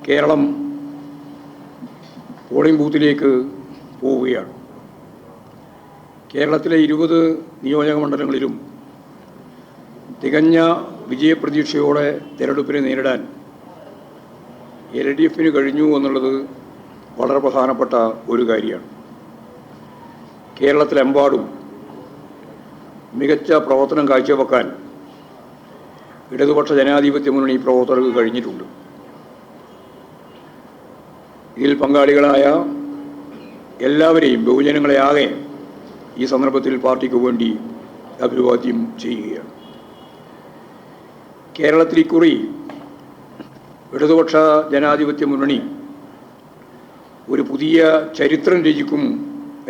Keralam polling ബൂത്തിലേക്ക് പോവുകയാണ്. കേരളത്തിലെ 20 നിയോജക മണ്ഡലങ്ങളിലും തികഞ്ഞ വിജയപ്രതീക്ഷയോടെ തിരഞ്ഞെടുപ്പിനെ നേരിടാൻ LDFന് കഴിഞ്ഞു എന്നുള്ളത് വളരെ പ്രധാനപ്പെട്ട ഒരു കാര്യമാണ്. കേരളത്തിലെമ്പാടും മികച്ച പ്രവർത്തനം കാഴ്ചവെക്കാൻ ഇടതുപക്ഷ ജനാധിപത്യ മുന്നണി പ്രവർത്തകർക്ക് കഴിഞ്ഞിട്ടുണ്ട്. ഇതിൽ പങ്കാളികളായ എല്ലാവരെയും, ബഹുജനങ്ങളെ ആകെ ഈ സന്ദർഭത്തിൽ പാർട്ടിക്ക് വേണ്ടി അഭിവാദ്യം ചെയ്യുകയാണ്. കേരളത്തിൽ ഇക്കുറി ഇടതുപക്ഷ ജനാധിപത്യ മുന്നണി ഒരു പുതിയ ചരിത്രം രചിക്കും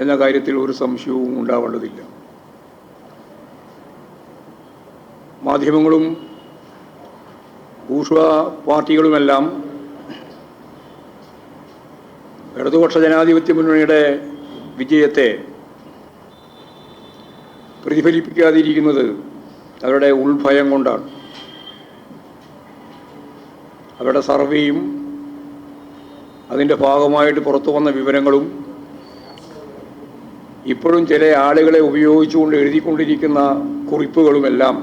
എന്ന കാര്യത്തിൽ ഒരു സംശയവും ഉണ്ടാവേണ്ടതില്ല. മാധ്യമങ്ങളും ബൂർഷ്വാ പാർട്ടികളുമെല്ലാം ഇടതുപക്ഷ ജനാധിപത്യ മുന്നണിയുടെ വിജയത്തെ പ്രതിഫലിപ്പിക്കാതിരിക്കുന്നത് അവരുടെ ഉൾഭയം കൊണ്ടാണ്. അവരുടെ സർവേയും അതിൻ്റെ ഭാഗമായിട്ട് പുറത്തു വന്ന വിവരങ്ങളും ഇപ്പോഴും ചില ആളുകളെ ഉപയോഗിച്ചുകൊണ്ട് എഴുതിക്കൊണ്ടിരിക്കുന്ന കുറിപ്പുകളുമെല്ലാം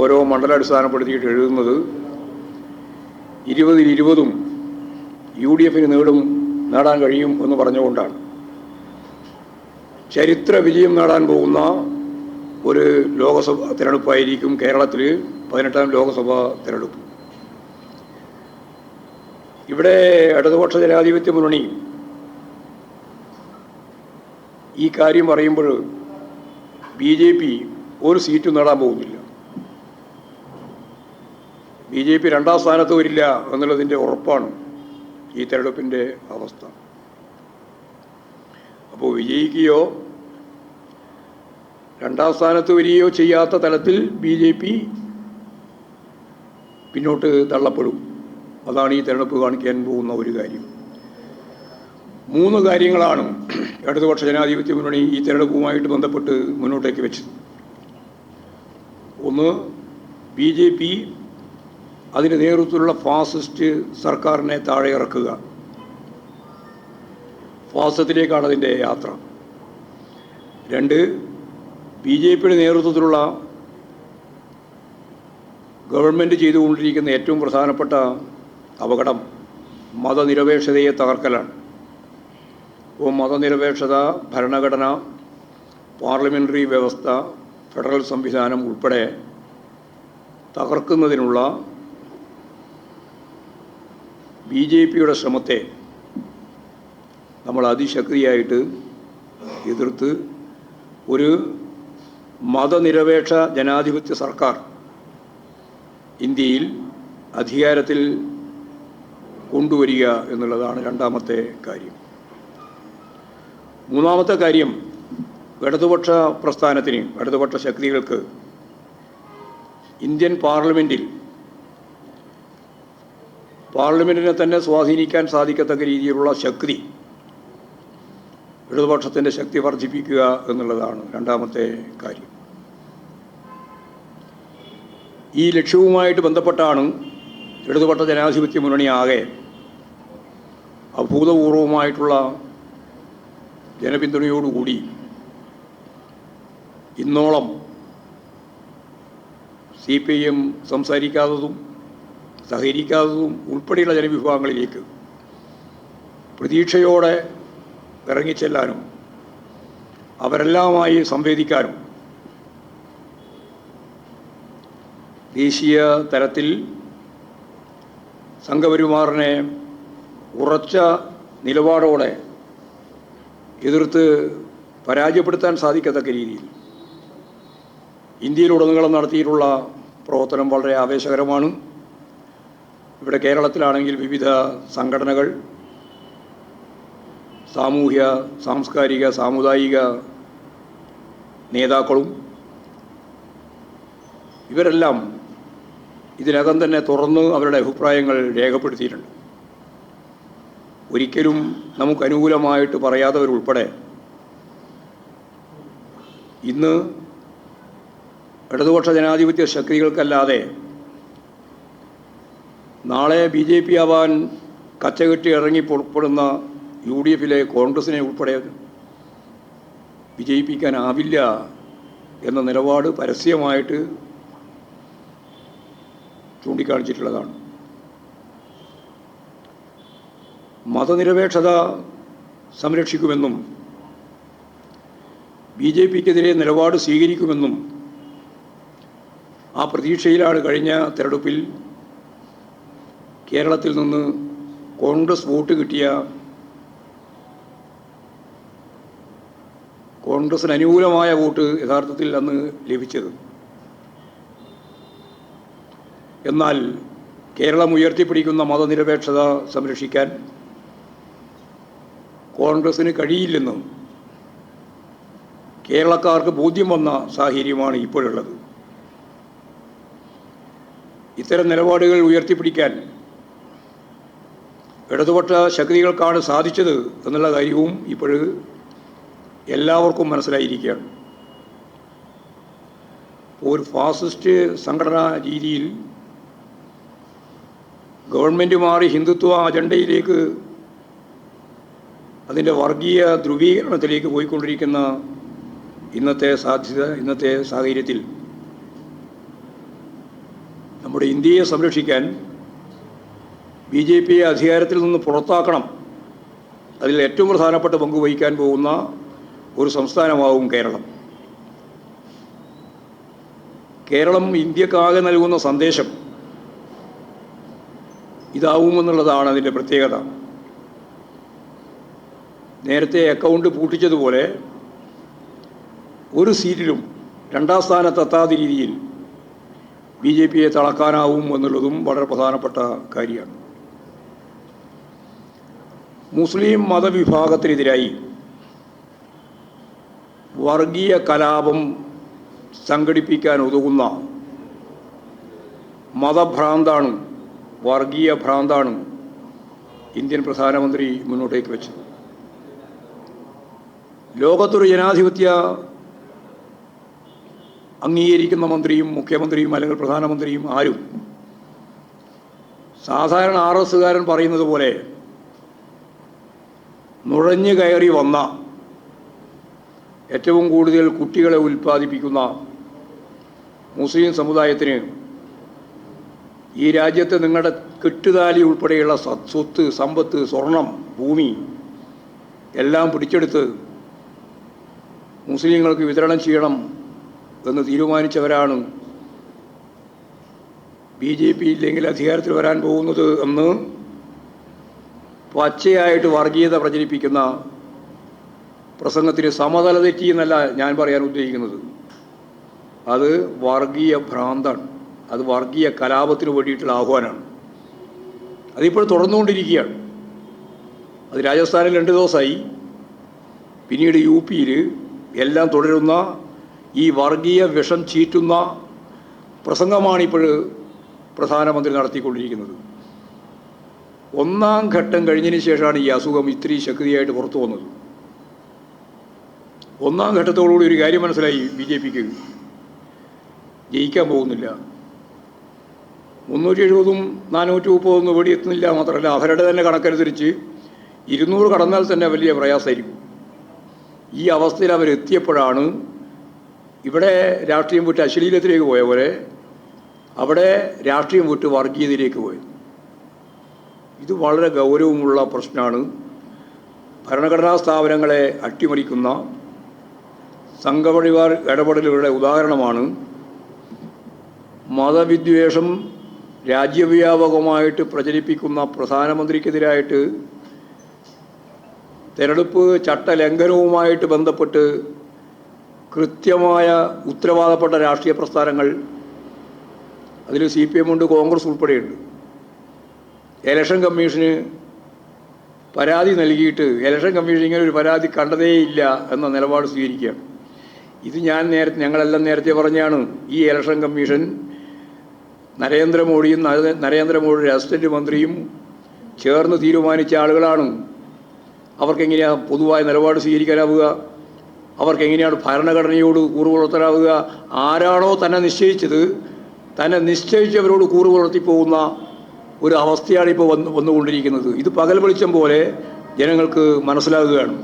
ഓരോ മണ്ഡലാടിസ്ഥാനപ്പെടുത്തിയിട്ട് എഴുതുന്നത് 20-ൽ 20 UDFന് നേടാൻ കഴിയും എന്ന് പറഞ്ഞുകൊണ്ടാണ്. ചരിത്ര വിജയം നേടാൻ പോകുന്ന ഒരു ലോകസഭാ തിരഞ്ഞെടുപ്പായിരിക്കും കേരളത്തിൽ 18ാം ലോകസഭാ തിരഞ്ഞെടുപ്പ്. ഇവിടെ ഇടതുപക്ഷ ജനാധിപത്യ മുന്നണി ഈ കാര്യം പറയുമ്പോൾ BJP ഒരു സീറ്റും നേടാൻ പോകുന്നില്ല. BJP 2ാം സ്ഥാനത്ത് വരില്ല എന്നുള്ളതിൻ്റെ ഉറപ്പാണ് ഈ തെരഞ്ഞെടുപ്പിൻ്റെ അവസ്ഥ. അപ്പോൾ വിജയിക്കുകയോ 2ാം സ്ഥാനത്ത് വരികയോ ചെയ്യാത്ത തലത്തിൽ BJP പിന്നോട്ട് തള്ളപ്പെടും. അതാണ് ഈ തെരഞ്ഞെടുപ്പ് കാണിക്കാൻ പോകുന്ന ഒരു കാര്യം. 3 കാര്യങ്ങളാണ് ഇടതുപക്ഷ ജനാധിപത്യ മുന്നണി ഈ തെരഞ്ഞെടുപ്പുമായിട്ട് ബന്ധപ്പെട്ട് മുന്നോട്ടേക്ക് വെച്ചത്. ഒന്ന്, BJP അതിന് നേതൃത്വത്തിലുള്ള ഫാസിസ്റ്റ് സർക്കാരിനെ താഴെ ഇറക്കുക. ഫാസിസത്തിലേക്കാണ് അതിൻ്റെ യാത്ര. 2, BJPയുടെ നേതൃത്വത്തിലുള്ള ഗവൺമെൻറ് ചെയ്തുകൊണ്ടിരിക്കുന്ന ഏറ്റവും പ്രധാനപ്പെട്ട അപകടം മതനിരപേക്ഷതയെ തകർക്കലാണ്. അപ്പോൾ മതനിരപേക്ഷത, ഭരണഘടന, പാർലമെൻ്ററി വ്യവസ്ഥ, ഫെഡറൽ സംവിധാനം ഉൾപ്പെടെ തകർക്കുന്നതിനുള്ള BJPയുടെ ശ്രമത്തെ നമ്മൾ അതിശക്തിയായിട്ട് എതിർത്ത് ഒരു മതനിരപേക്ഷ ജനാധിപത്യ സർക്കാർ ഇന്ത്യയിൽ അധികാരത്തിൽ കൊണ്ടുവരിക എന്നുള്ളതാണ് 2ാമത്തെ കാര്യം. 3ാമത്തെ കാര്യം, ഇടതുപക്ഷ പ്രസ്ഥാനത്തിന്, ഇടതുപക്ഷ ശക്തികൾക്ക് ഇന്ത്യൻ പാർലമെൻറ്റിനെ തന്നെ സ്വാധീനിക്കാൻ സാധിക്കത്തക്ക രീതിയിലുള്ള ശക്തി, ഇടതുപക്ഷത്തിൻ്റെ ശക്തി വർദ്ധിപ്പിക്കുക എന്നുള്ളതാണ് 2ാമത്തെ കാര്യം. ഈ ലക്ഷ്യവുമായിട്ട് ബന്ധപ്പെട്ടാണ് ഇടതുപക്ഷ ജനാധിപത്യ മുന്നണി ആകെ അഭൂതപൂർവമായിട്ടുള്ള ജനപിന്തുണയോടുകൂടി ഇന്നോളം CPIM സംസാരിക്കാത്തതും സഹകരിക്കാത്തതും ഉൾപ്പെടെയുള്ള ജനവിഭാഗങ്ങളിലേക്ക് പ്രതീക്ഷയോടെ ഇറങ്ങിച്ചെല്ലാനും അവരെല്ലാമായി സംവേദിക്കാനും ദേശീയ തലത്തിൽ സംഘപരിവാറിനെ ഉറച്ച നിലപാടോടെ എതിർത്ത് പരാജയപ്പെടുത്താൻ സാധിക്കത്തക്ക രീതിയിൽ ഇന്ത്യയിലുടനീളം നടത്തിയിട്ടുള്ള പ്രവർത്തനം വളരെ ആവേശകരമാണ്. ഇവിടെ കേരളത്തിലാണെങ്കിൽ വിവിധ സംഘടനകൾ, സാമൂഹ്യ, സാംസ്കാരിക, സാമുദായിക നേതാക്കളും ഇവരെല്ലാം ഇതിനകം തന്നെ തുറന്ന് അവരുടെ അഭിപ്രായങ്ങൾ രേഖപ്പെടുത്തിയിട്ടുണ്ട്. ഒരിക്കലും നമുക്ക് അനുകൂലമായിട്ട് പറയാത്തവരുൾപ്പെടെ ഇന്ന് ഇടതുപക്ഷ ജനാധിപത്യ ശക്തികൾക്കല്ലാതെ നാളെ BJP ആവാൻ കച്ചകെട്ടി ഇറങ്ങി പുറപ്പെടുന്ന UDF-ലെ കോൺഗ്രസിനെ ഉൾപ്പെടെ വിജയിപ്പിക്കാനാവില്ല എന്ന നിലപാട് പരസ്യമായിട്ട് ചൂണ്ടിക്കാണിച്ചിട്ടുള്ളതാണ്. മതനിരപേക്ഷത സംരക്ഷിക്കുമെന്നും BJP-ക്കെതിരെ നിലപാട് സ്വീകരിക്കുമെന്നും ആ പ്രതീക്ഷയിലാണ് കഴിഞ്ഞ തെരഞ്ഞെടുപ്പിൽ കേരളത്തിൽ നിന്ന് കോൺഗ്രസ് വോട്ട് കിട്ടിയ കോൺഗ്രസിന് അനുകൂലമായ വോട്ട് യഥാർത്ഥത്തിൽ അന്ന് ലഭിച്ചത്. എന്നാൽ കേരളം ഉയർത്തിപ്പിടിക്കുന്ന മതനിരപേക്ഷത സംരക്ഷിക്കാൻ കോൺഗ്രസിന് കഴിയില്ലെന്നും കേരളക്കാർക്ക് ബോധ്യം വന്ന സാഹചര്യമാണ് ഇപ്പോഴുള്ളത്. ഇത്തരം നിലപാടുകൾ ഉയർത്തിപ്പിടിക്കാൻ ഇടതുപക്ഷ ശക്തികൾക്കാണ് സാധിച്ചത് എന്നുള്ള കാര്യവും ഇപ്പോൾ എല്ലാവർക്കും മനസ്സിലായിരിക്കുകയാണ്. ഒരു ഫാസിസ്റ്റ് സംഘടനാ രീതിയിൽ ഗവൺമെൻറ് മാറി ഹിന്ദുത്വ അജണ്ടയിലേക്ക്, അതിൻ്റെ വർഗീയ ധ്രുവീകരണത്തിലേക്ക് പോയിക്കൊണ്ടിരിക്കുന്ന ഇന്നത്തെ സാഹചര്യത്തിൽ നമ്മുടെ ഇന്ത്യയെ സംരക്ഷിക്കാൻ BJP-യെ അധികാരത്തിൽ നിന്ന് പുറത്താക്കണം. അതിൽ ഏറ്റവും പ്രധാനപ്പെട്ട പങ്ക് വഹിക്കാൻ പോകുന്ന ഒരു സംസ്ഥാനമാവും കേരളം. കേരളം ഇന്ത്യക്കാകെ നൽകുന്ന സന്ദേശം ഇതാവുമെന്നുള്ളതാണ് അതിൻ്റെ പ്രത്യേകത. നേരത്തെ അക്കൗണ്ട് പൂട്ടിച്ചതുപോലെ ഒരു സീറ്റിലും രണ്ടാം സ്ഥാനത്തെത്താത്ത രീതിയിൽ BJP-യെ തളക്കാനാവും എന്നുള്ളതും വളരെ പ്രധാനപ്പെട്ട കാര്യമാണ്. മുസ്ലിം മതവിഭാഗത്തിനെതിരായി വർഗീയ കലാപം സംഘടിപ്പിക്കാൻ ഉതകുന്ന മതഭ്രാന്താണ്, വർഗീയ ഭ്രാന്താണ് ഇന്ത്യൻ പ്രധാനമന്ത്രി മുന്നോട്ടേക്ക് വെച്ചത്. ലോകത്തൊരു ജനാധിപത്യ അംഗീകരിക്കുന്ന മന്ത്രിയും മുഖ്യമന്ത്രിയും അല്ലെങ്കിൽ പ്രധാനമന്ത്രിയും ആരും സാധാരണ RS-കാരൻ പറയുന്നത് പോലെ നുഴഞ്ഞു കയറി വന്ന ഏറ്റവും കൂടുതൽ കുട്ടികളെ ഉൽപ്പാദിപ്പിക്കുന്ന മുസ്ലിം സമുദായത്തിന് ഈ രാജ്യത്ത് നിങ്ങളുടെ കെട്ടുതാലി ഉൾപ്പെടെയുള്ള സ്വത്ത്, സമ്പത്ത്, സ്വർണം, ഭൂമി എല്ലാം പിടിച്ചെടുത്ത് മുസ്ലിങ്ങൾക്ക് വിതരണം ചെയ്യണം എന്ന് തീരുമാനിച്ചവരാണ് BJP ഇല്ലെങ്കിൽ അധികാരത്തിൽ വരാൻ പോകുന്നത് എന്ന് പച്ചയായിട്ട് വർഗീയത പ്രചരിപ്പിക്കുന്ന പ്രസംഗത്തിന് സമതല തെറ്റി എന്നല്ല ഞാൻ പറയാൻ ഉദ്ദേശിക്കുന്നത്. അത് വർഗീയ ഭ്രാന്താണ്. അത് വർഗീയ കലാപത്തിന് വേണ്ടിയിട്ടുള്ള ആഹ്വാനമാണ്. അതിപ്പോൾ തുടർന്നുകൊണ്ടിരിക്കുകയാണ്. അത് രാജസ്ഥാനിൽ 2 ദിവസമായി, പിന്നീട് UP-യിൽ എല്ലാം തുടരുന്ന ഈ വർഗീയ വിഷം ചീറ്റുന്ന പ്രസംഗമാണിപ്പോൾ പ്രധാനമന്ത്രി നടത്തിക്കൊണ്ടിരിക്കുന്നത്. 1ാം ഘട്ടം കഴിഞ്ഞതിന് ശേഷമാണ് ഈ അസുഖം ഇത്തിരി ശക്തിയായിട്ട് പുറത്തു വന്നത്. 1ാം ഘട്ടത്തോടുകൂടി ഒരു കാര്യം മനസ്സിലായി, BJP-ക്ക് ജയിക്കാൻ പോകുന്നില്ല. 370ഉം 430 വെടി എത്തുന്നില്ല. മാത്രമല്ല അവരുടെ തന്നെ കണക്കനുസരിച്ച് 200 കടന്നാൽ തന്നെ വലിയ പ്രയാസമായിരിക്കും. ഈ അവസ്ഥയിൽ അവരെത്തിയപ്പോഴാണ് ഇവിടെ രാഷ്ട്രീയം വിട്ട് അശ്ലീലത്തിലേക്ക് പോയ പോലെ അവിടെ രാഷ്ട്രീയം വിട്ട് വർഗീയതയിലേക്ക് പോയത്. ഇത് വളരെ ഗൗരവമുള്ള പ്രശ്നമാണ്. ഭരണഘടനാ സ്ഥാപനങ്ങളെ അട്ടിമറിക്കുന്ന സംഘപരിവാർ ഇടപെടലുകളുടെ ഉദാഹരണമാണ് മതവിദ്വേഷം രാജ്യവ്യാപകമായിട്ട് പ്രചരിപ്പിക്കുന്ന പ്രധാനമന്ത്രിക്കെതിരായിട്ട് തെരഞ്ഞെടുപ്പ് ചട്ടലംഘനവുമായിട്ട് ബന്ധപ്പെട്ട് കൃത്യമായ ഉത്തരവാദപ്പെട്ട രാഷ്ട്രീയ പ്രസ്ഥാനങ്ങൾ, അതിൽ CPM ഉണ്ട്, കോൺഗ്രസ് ഉൾപ്പെടെയുണ്ട്, ഇലക്ഷൻ കമ്മീഷന് പരാതി നൽകിയിട്ട് ഇലക്ഷൻ കമ്മീഷൻ ഇങ്ങനെ ഒരു പരാതി കണ്ടതേയില്ല എന്ന നിലപാട് സ്വീകരിക്കുകയാണ്. ഇത് ഞങ്ങളെല്ലാം നേരത്തെ പറഞ്ഞാണ്. ഈ ഇലക്ഷൻ കമ്മീഷൻ നരേന്ദ്രമോദിയും നരേന്ദ്രമോദിയുടെ അസിസ്റ്റന്റ് മന്ത്രിയും ചേർന്ന് തീരുമാനിച്ച ആളുകളാണ്. അവർക്കെങ്ങനെയാണ് പൊതുവായ നിലപാട് സ്വീകരിക്കാനാവുക? അവർക്കെങ്ങനെയാണ് ഭരണഘടനയോട് കൂറുപുലർത്താനാവുക? ആരാണോ തന്നെ നിശ്ചയിച്ചത്, തന്നെ നിശ്ചയിച്ചവരോട് കൂറുപുലർത്തിപ്പോകുന്ന ഒരു അവസ്ഥയാണ് ഇപ്പോൾ വന്നുകൊണ്ടിരിക്കുന്നത്. ഇത് പകൽ വെളിച്ചം പോലെ ജനങ്ങൾക്ക് മനസ്സിലാകുകയാണ്.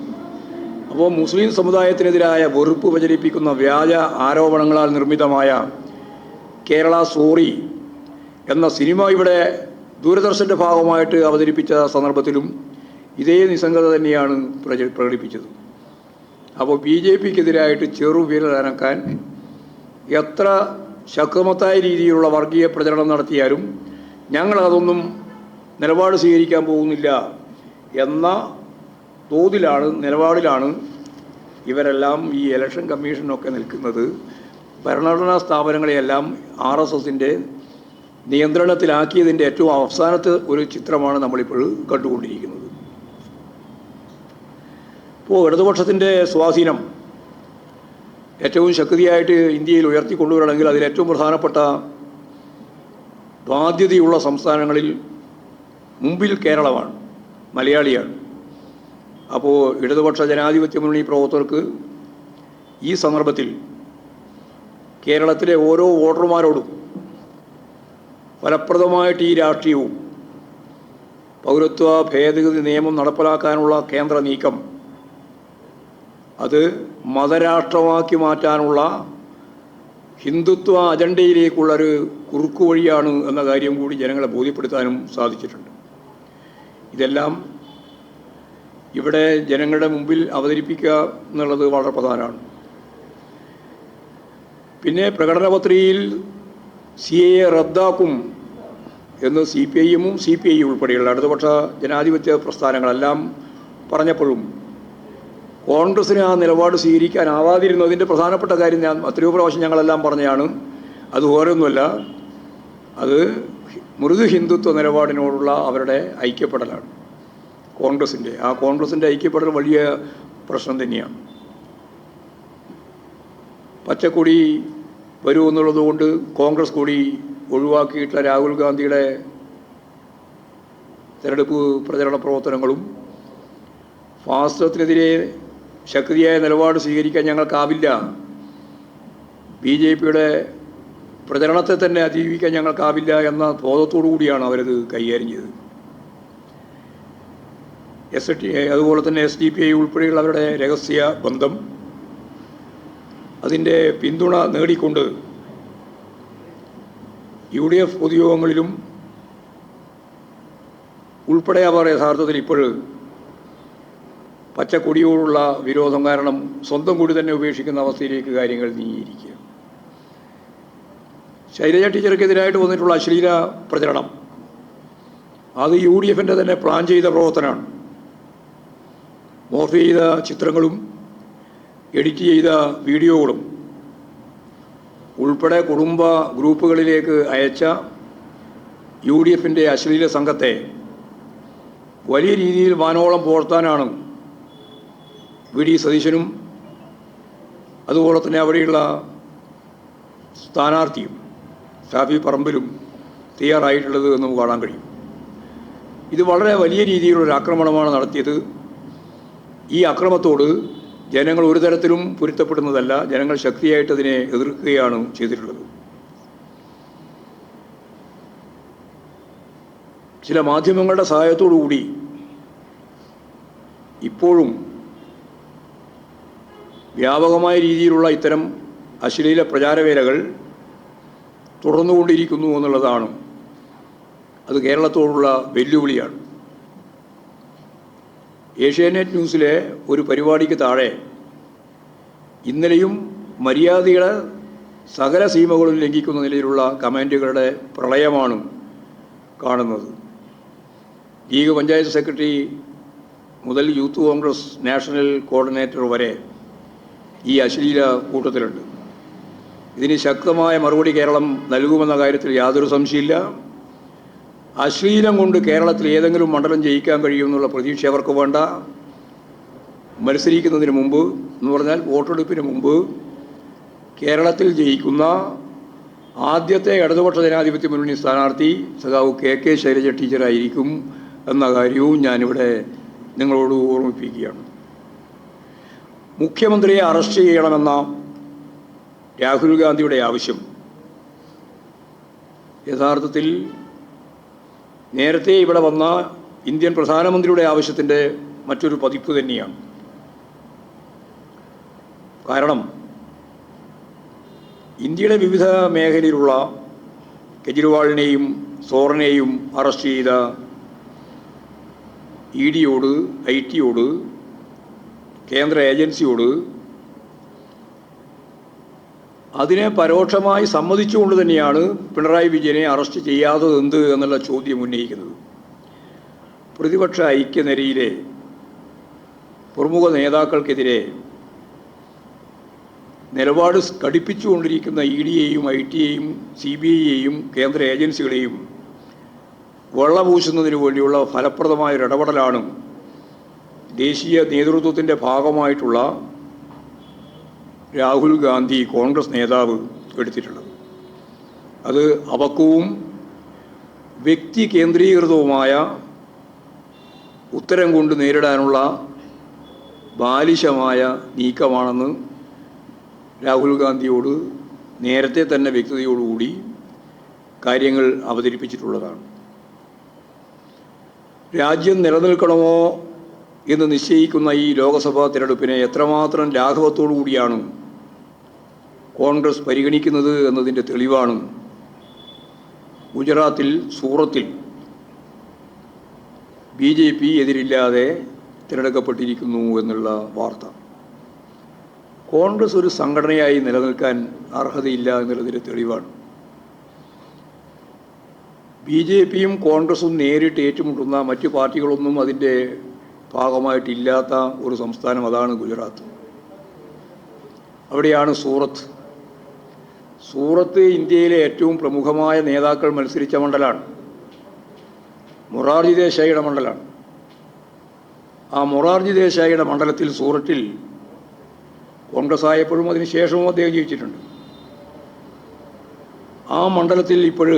അപ്പോൾ മുസ്ലിം സമുദായത്തിനെതിരായ വെറുപ്പ് പ്രചരിപ്പിക്കുന്ന വ്യാജ ആരോപണങ്ങളാൽ നിർമ്മിതമായ കേരള സ്റ്റോറി എന്ന സിനിമ ഇവിടെ ദൂരദർശൻ്റെ ഭാഗമായിട്ട് അവതരിപ്പിച്ച സന്ദർഭത്തിലും ഇതേ നിസ്സംഗത തന്നെയാണ് പ്രകടിപ്പിച്ചത്. അപ്പോൾ BJPക്കെതിരായിട്ട് ചെറുവിരലനക്കാൻ എത്ര ശക്തമത്തായ രീതിയിലുള്ള വർഗീയ പ്രചരണം നടത്തിയാലും ഞങ്ങളതൊന്നും നിലപാട് സ്വീകരിക്കാൻ പോകുന്നില്ല എന്ന നിലപാടിലാണ് ഇവരെല്ലാം ഈ ഇലക്ഷൻ കമ്മീഷനൊക്കെ നിൽക്കുന്നത്. ഭരണഘടനാ സ്ഥാപനങ്ങളെയെല്ലാം RSSൻ്റെ നിയന്ത്രണത്തിലാക്കിയതിൻ്റെ ഏറ്റവും അവസാനത്തെ ഒരു ചിത്രമാണ് നമ്മളിപ്പോൾ കണ്ടുകൊണ്ടിരിക്കുന്നത്. ഇപ്പോൾ ഇടതുപക്ഷത്തിൻ്റെ സ്വാധീനം ഏറ്റവും ശക്തിയായിട്ട് ഇന്ത്യയിൽ ഉയർത്തിക്കൊണ്ടുവരണമെങ്കിൽ അതിലേറ്റവും പ്രധാനപ്പെട്ട ബാധ്യതയുള്ള സംസ്ഥാനങ്ങളിൽ മുമ്പിൽ കേരളമാണ്, മലയാളിയാണ്. അപ്പോൾ ഇടതുപക്ഷ ജനാധിപത്യ മുന്നണി പ്രവർത്തകർക്ക് ഈ സന്ദർഭത്തിൽ കേരളത്തിലെ ഓരോ വോട്ടർമാരോടും ഫലപ്രദമായിട്ട് ഈ രാഷ്ട്രീയവും പൗരത്വ ഭേദഗതി നിയമം നടപ്പിലാക്കാനുള്ള കേന്ദ്ര നീക്കം അത് മതരാഷ്ട്രമാക്കി മാറ്റാനുള്ള ഹിന്ദുത്വ അജണ്ടയിലേക്കുള്ളൊരു കുറുക്കുവഴിയാണ് എന്ന കാര്യം കൂടി ജനങ്ങളെ ബോധ്യപ്പെടുത്താനും സാധിച്ചിട്ടുണ്ട്. ഇതെല്ലാം ഇവിടെ ജനങ്ങളുടെ മുമ്പിൽ അവതരിപ്പിക്കുക എന്നുള്ളത് വളരെ പ്രധാനമാണ്. പിന്നെ പ്രകടന പത്രികയിൽ CAA റദ്ദാക്കും എന്ന് CPIയും CPI ഉൾപ്പെടെയുള്ള ഇടതുപക്ഷ ജനാധിപത്യ പ്രസ്ഥാനങ്ങളെല്ലാം പറഞ്ഞപ്പോഴും കോൺഗ്രസ്സിന് ആ നിലപാട് സ്വീകരിക്കാനാവാതിരുന്നതിൻ്റെ പ്രധാനപ്പെട്ട കാര്യം എത്രയോ പ്രാവശ്യം ഞങ്ങളെല്ലാം പറഞ്ഞതാണ്. അത് ഓരോന്നുമല്ല, അത് മൃദു ഹിന്ദുത്വ നിലപാടിനോടുള്ള അവരുടെ ഐക്യപ്പെടലാണ്. കോൺഗ്രസിൻ്റെ ഐക്യപ്പെടൽ വലിയ പ്രശ്നം തന്നെയാണ്. പച്ചക്കൊടി വരുമെന്നുള്ളത് കൊണ്ട് കോൺഗ്രസ് കൂടി ഒഴിവാക്കിയിട്ടുള്ള രാഹുൽ ഗാന്ധിയുടെ തെരഞ്ഞെടുപ്പ് പ്രചരണ പ്രവർത്തനങ്ങളും ഫാസിസത്തിനെതിരെ ശക്തിയായ നിലപാട് സ്വീകരിക്കാൻ ഞങ്ങൾക്കാവില്ല, BJPയുടെ പ്രചരണത്തെ തന്നെ അതിജീവിക്കാൻ ഞങ്ങൾക്കാവില്ല എന്ന ബോധത്തോടു കൂടിയാണ് അവരത് കൈകാര്യം ചെയ്തത്. അതുപോലെ തന്നെ SDPI ഉൾപ്പെടെയുള്ള അവരുടെ രഹസ്യ ബന്ധം അതിൻ്റെ പിന്തുണ നേടിക്കൊണ്ട് UDF പൊതുയോഗങ്ങളിലും ഉൾപ്പെടെ അവർ യഥാർത്ഥത്തിൽ ഇപ്പോൾ പച്ചക്കൊടിയോടുള്ള വിരോധം കാരണം സ്വന്തം കൂടി തന്നെ ഉപേക്ഷിക്കുന്ന അവസ്ഥയിലേക്ക് കാര്യങ്ങൾ നീങ്ങിയിരിക്കുക. ശൈലജ ടീച്ചർക്കെതിരായിട്ട് വന്നിട്ടുള്ള അശ്ലീല പ്രചരണം അത് UDFൻ്റെ തന്നെ പ്ലാൻ ചെയ്ത പ്രവർത്തനമാണ്. മോർഫ് ചെയ്ത ചിത്രങ്ങളും എഡിറ്റ് ചെയ്ത വീഡിയോകളും ഉൾപ്പെടെ കുടുംബ ഗ്രൂപ്പുകളിലേക്ക് അയച്ച UDFൻ്റെ അശ്ലീല സംഘത്തെ വലിയ രീതിയിൽ വാനോളം പോർത്താനാണ് VD സതീശനും അതുപോലെ തന്നെ അവിടെയുള്ള സ്ഥാനാർത്ഥിയും ഷാഫി പറമ്പിലും തയ്യാറായിട്ടുള്ളത് എന്ന് നമുക്ക് കാണാൻ കഴിയും. ഇത് വളരെ വലിയ രീതിയിലുള്ളൊരു ആക്രമണമാണ് നടത്തിയത്. ഈ അക്രമത്തോട് ജനങ്ങൾ ഒരു തരത്തിലും പൊരുത്തപ്പെടുന്നതല്ല, ജനങ്ങൾ ശക്തിയായിട്ട് അതിനെ എതിർക്കുകയാണ് ചെയ്തിട്ടുള്ളത്. ചില മാധ്യമങ്ങളുടെ സഹായത്തോടു കൂടി ഇപ്പോഴും വ്യാപകമായ രീതിയിലുള്ള ഇത്തരം അശ്ലീല പ്രചാരവേലകൾ തുടർന്നുകൊണ്ടിരിക്കുന്നു എന്നുള്ളതാണ്. അത് കേരളത്തോടുള്ള വെല്ലുവിളിയാണ്. ഏഷ്യാനെറ്റ് ന്യൂസിലെ ഒരു പരിപാടിക്ക് താഴെ ഇന്നലെയും മര്യാദയുടെ സകല സീമകളും ലംഘിക്കുന്ന നിലയിലുള്ള കമൻറ്റുകളുടെ പ്രളയമാണ് കാണുന്നത്. ലീഗ് പഞ്ചായത്ത് സെക്രട്ടറി മുതൽ യൂത്ത് കോൺഗ്രസ് നാഷണൽ കോർഡിനേറ്റർ വരെ ഈ അശ്ലീല കൂട്ടത്തിലുണ്ട്. ഇതിന് ശക്തമായ മറുപടി കേരളം നൽകുമെന്ന കാര്യത്തിൽ യാതൊരു സംശയമില്ല. അശ്ലീലം കൊണ്ട് കേരളത്തിൽ ഏതെങ്കിലും മണ്ഡലം ജയിക്കാൻ കഴിയുമെന്നുള്ള പ്രതീക്ഷ അവർക്ക് വേണ്ട. മത്സരിക്കുന്നതിന് മുമ്പ് എന്ന് പറഞ്ഞാൽ വോട്ടെടുപ്പിന് മുമ്പ് കേരളത്തിൽ ജയിക്കുന്ന ആദ്യത്തെ ഇടതുപക്ഷ ജനാധിപത്യ മുന്നണി സ്ഥാനാർത്ഥി സഖാവ് KK ശൈലജ ടീച്ചറായിരിക്കും എന്ന കാര്യവും ഞാനിവിടെ നിങ്ങളോട് ഓർമ്മിപ്പിക്കുകയാണ്. മുഖ്യമന്ത്രിയെ അറസ്റ്റ് ചെയ്യണമെന്ന രാഹുൽ ഗാന്ധിയുടെ ആവശ്യം യഥാർത്ഥത്തിൽ നേരത്തെ ഇവിടെ വന്ന ഇന്ത്യൻ പ്രധാനമന്ത്രിയുടെ ആവശ്യത്തിൻ്റെ മറ്റൊരു പതിപ്പ് തന്നെയാണ്. കാരണം ഇന്ത്യയുടെ വിവിധ മേഖലയിലുള്ള കെജ്രിവാളിനെയും സോറനെയും അറസ്റ്റ് ചെയ്ത EDയോട്, IT യോട്, കേന്ദ്ര ഏജൻസിയോട് അതിനെ പരോക്ഷമായി സമ്മതിച്ചുകൊണ്ട് തന്നെയാണ് പിണറായി വിജയനെ അറസ്റ്റ് ചെയ്യാത്തതെന്ത് എന്നുള്ള ചോദ്യം ഉന്നയിക്കുന്നത്. പ്രതിപക്ഷ ഐക്യനിരയിലെ പ്രമുഖ നേതാക്കൾക്കെതിരെ നിലപാട് കടുപ്പിച്ചുകൊണ്ടിരിക്കുന്ന EDയെയും IT യെയും CBIയെയും കേന്ദ്ര ഏജൻസികളെയും വെള്ളപൂശുന്നതിന് വേണ്ടിയുള്ള ഫലപ്രദമായൊരു ഇടപെടലാണ് ദേശീയ നേതൃത്വത്തിൻ്റെ ഭാഗമായിട്ടുള്ള രാഹുൽ ഗാന്ധി കോൺഗ്രസ് നേതാവ് എടുത്തിട്ടുള്ളത്. അത് അപക്വവും വ്യക്തി കേന്ദ്രീകൃതവുമായ ഉത്തരം കൊണ്ട് നേരിടാനുള്ള ബാലിശമായ നീക്കമാണെന്ന് രാഹുൽ ഗാന്ധിയോട് നേരത്തെ തന്നെ വ്യക്തതയോടുകൂടി കാര്യങ്ങൾ അവതരിപ്പിച്ചിട്ടുള്ളതാണ്. രാജ്യം നിലനിൽക്കണമോ എന്ന് നിശ്ചയിക്കുന്ന ഈ ലോക്സഭാ തിരഞ്ഞെടുപ്പിനെ എത്രമാത്രം ലാഘവത്തോടു കൂടിയാണ് കോൺഗ്രസ് പരിഗണിക്കുന്നത് എന്നതിൻ്റെ തെളിവാണ് ഗുജറാത്തിൽ സൂറത്തിൽ BJP എതിരില്ലാതെ തിരഞ്ഞെടുക്കപ്പെട്ടിരിക്കുന്നു എന്നുള്ള വാർത്ത. കോൺഗ്രസ് ഒരു സംഘടനയായി നിലനിൽക്കാൻ അർഹതയില്ല എന്നുള്ളതിൻ്റെ തെളിവാണ്. BJPയും കോൺഗ്രസും നേരിട്ട് ഏറ്റുമുട്ടുന്ന മറ്റു പാർട്ടികളൊന്നും അതിൻ്റെ ഭാഗമായിട്ടില്ലാത്ത ഒരു സംസ്ഥാനം, അതാണ് ഗുജറാത്ത്. അവിടെയാണ് സൂറത്ത്. സൂറത്ത് ഇന്ത്യയിലെ ഏറ്റവും പ്രമുഖമായ നേതാക്കൾ മത്സരിച്ച മണ്ഡലമാണ്. മൊറാർജി ദേശായിയുടെ മണ്ഡലമാണ്. ആ മൊറാർജി ദേശായിയുടെ മണ്ഡലത്തിൽ സൂറത്തിൽ കോൺഗ്രസ് ആയപ്പോഴും അതിന് ശേഷവും അദ്ദേഹം ജയിച്ചിട്ടുണ്ട്. ആ മണ്ഡലത്തിൽ ഇപ്പോൾ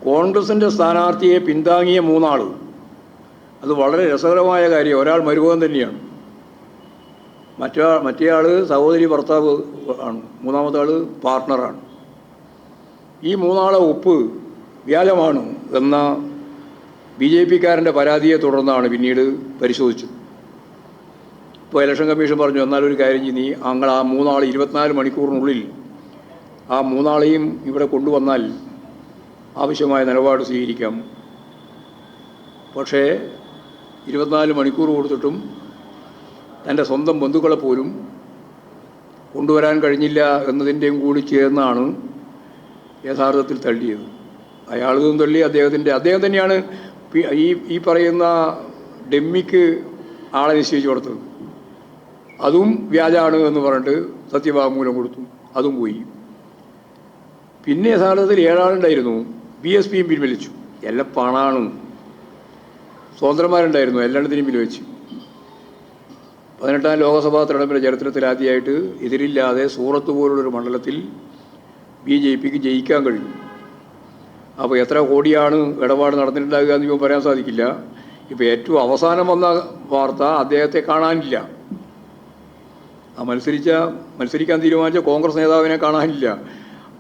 കോൺഗ്രസിൻ്റെ സ്ഥാനാർത്ഥിയെ പിന്താങ്ങിയ 3 ആൾ, അത് വളരെ രസകരമായ കാര്യം. ഒരാൾ മരുമകൻ തന്നെയാണ്, മറ്റേയാൾ സഹോദരി ഭർത്താവ് ആണ്, മൂന്നാമത്തെ ആൾ പാർട്ട്ണറാണ്. ഈ 3 ആളെ ഒപ്പ് വ്യാജമാണ് എന്ന BJPക്കാരൻ്റെ പരാതിയെ തുടർന്നാണ് പിന്നീട് പരിശോധിച്ചത്. ഇപ്പോൾ ഇലക്ഷൻ കമ്മീഷൻ പറഞ്ഞു, എന്നാലൊരു കാര്യം ചെയ്യ്, നീ അങ്ങനെ ആ 3 ആൾ 24 മണിക്കൂറിനുള്ളിൽ ആ 3 ആളെയും ഇവിടെ കൊണ്ടുവന്നാൽ ആവശ്യമായ നിലപാട് സ്വീകരിക്കാം. പക്ഷേ 24 മണിക്കൂർ കൊടുത്തിട്ടും തൻ്റെ സ്വന്തം ബന്ധുക്കളെ പോലും കൊണ്ടുവരാൻ കഴിഞ്ഞില്ല എന്നതിൻ്റെയും കൂടി ചേർന്നാണ് യഥാർത്ഥത്തിൽ തള്ളിയത്. അയാളതും തള്ളി. അദ്ദേഹം തന്നെയാണ് ഈ പറയുന്ന ഡെമ്മിക്ക് ആളെ നിശ്ചയിച്ചു കൊടുത്തത്. അതും വ്യാജാണ് എന്ന് പറഞ്ഞിട്ട് സത്യവാങ്മൂലം കൊടുത്തു, അതും പോയി. പിന്നെ യഥാർത്ഥത്തിൽ 7 ആളുണ്ടായിരുന്നു. BSPയും പിൻവലിച്ചു. എല്ലാം പണാണ്. സ്വതന്ത്രന്മാരുണ്ടായിരുന്നു, എല്ലാത്തിനും പിൻവലിച്ചു. 18ാം ലോക്സഭാ തെരഞ്ഞെടുപ്പിൻ്റെ ചരിത്രത്തിൽ ആദ്യമായിട്ട് എതിരില്ലാതെ സൂറത്ത് പോലുള്ളൊരു മണ്ഡലത്തിൽ BJPക്ക് ജയിക്കാൻ കഴിയും. അപ്പോൾ എത്ര കോടിയാണ് ഇടപാട് നടന്നിട്ടുണ്ടാകുക എന്ന് ഇപ്പോൾ പറയാൻ സാധിക്കില്ല. ഇപ്പോൾ ഏറ്റവും അവസാനം വന്ന വാർത്ത അദ്ദേഹത്തെ കാണാനില്ല. ആ മത്സരിക്കാൻ തീരുമാനിച്ച കോൺഗ്രസ് നേതാവിനെ കാണാനില്ല.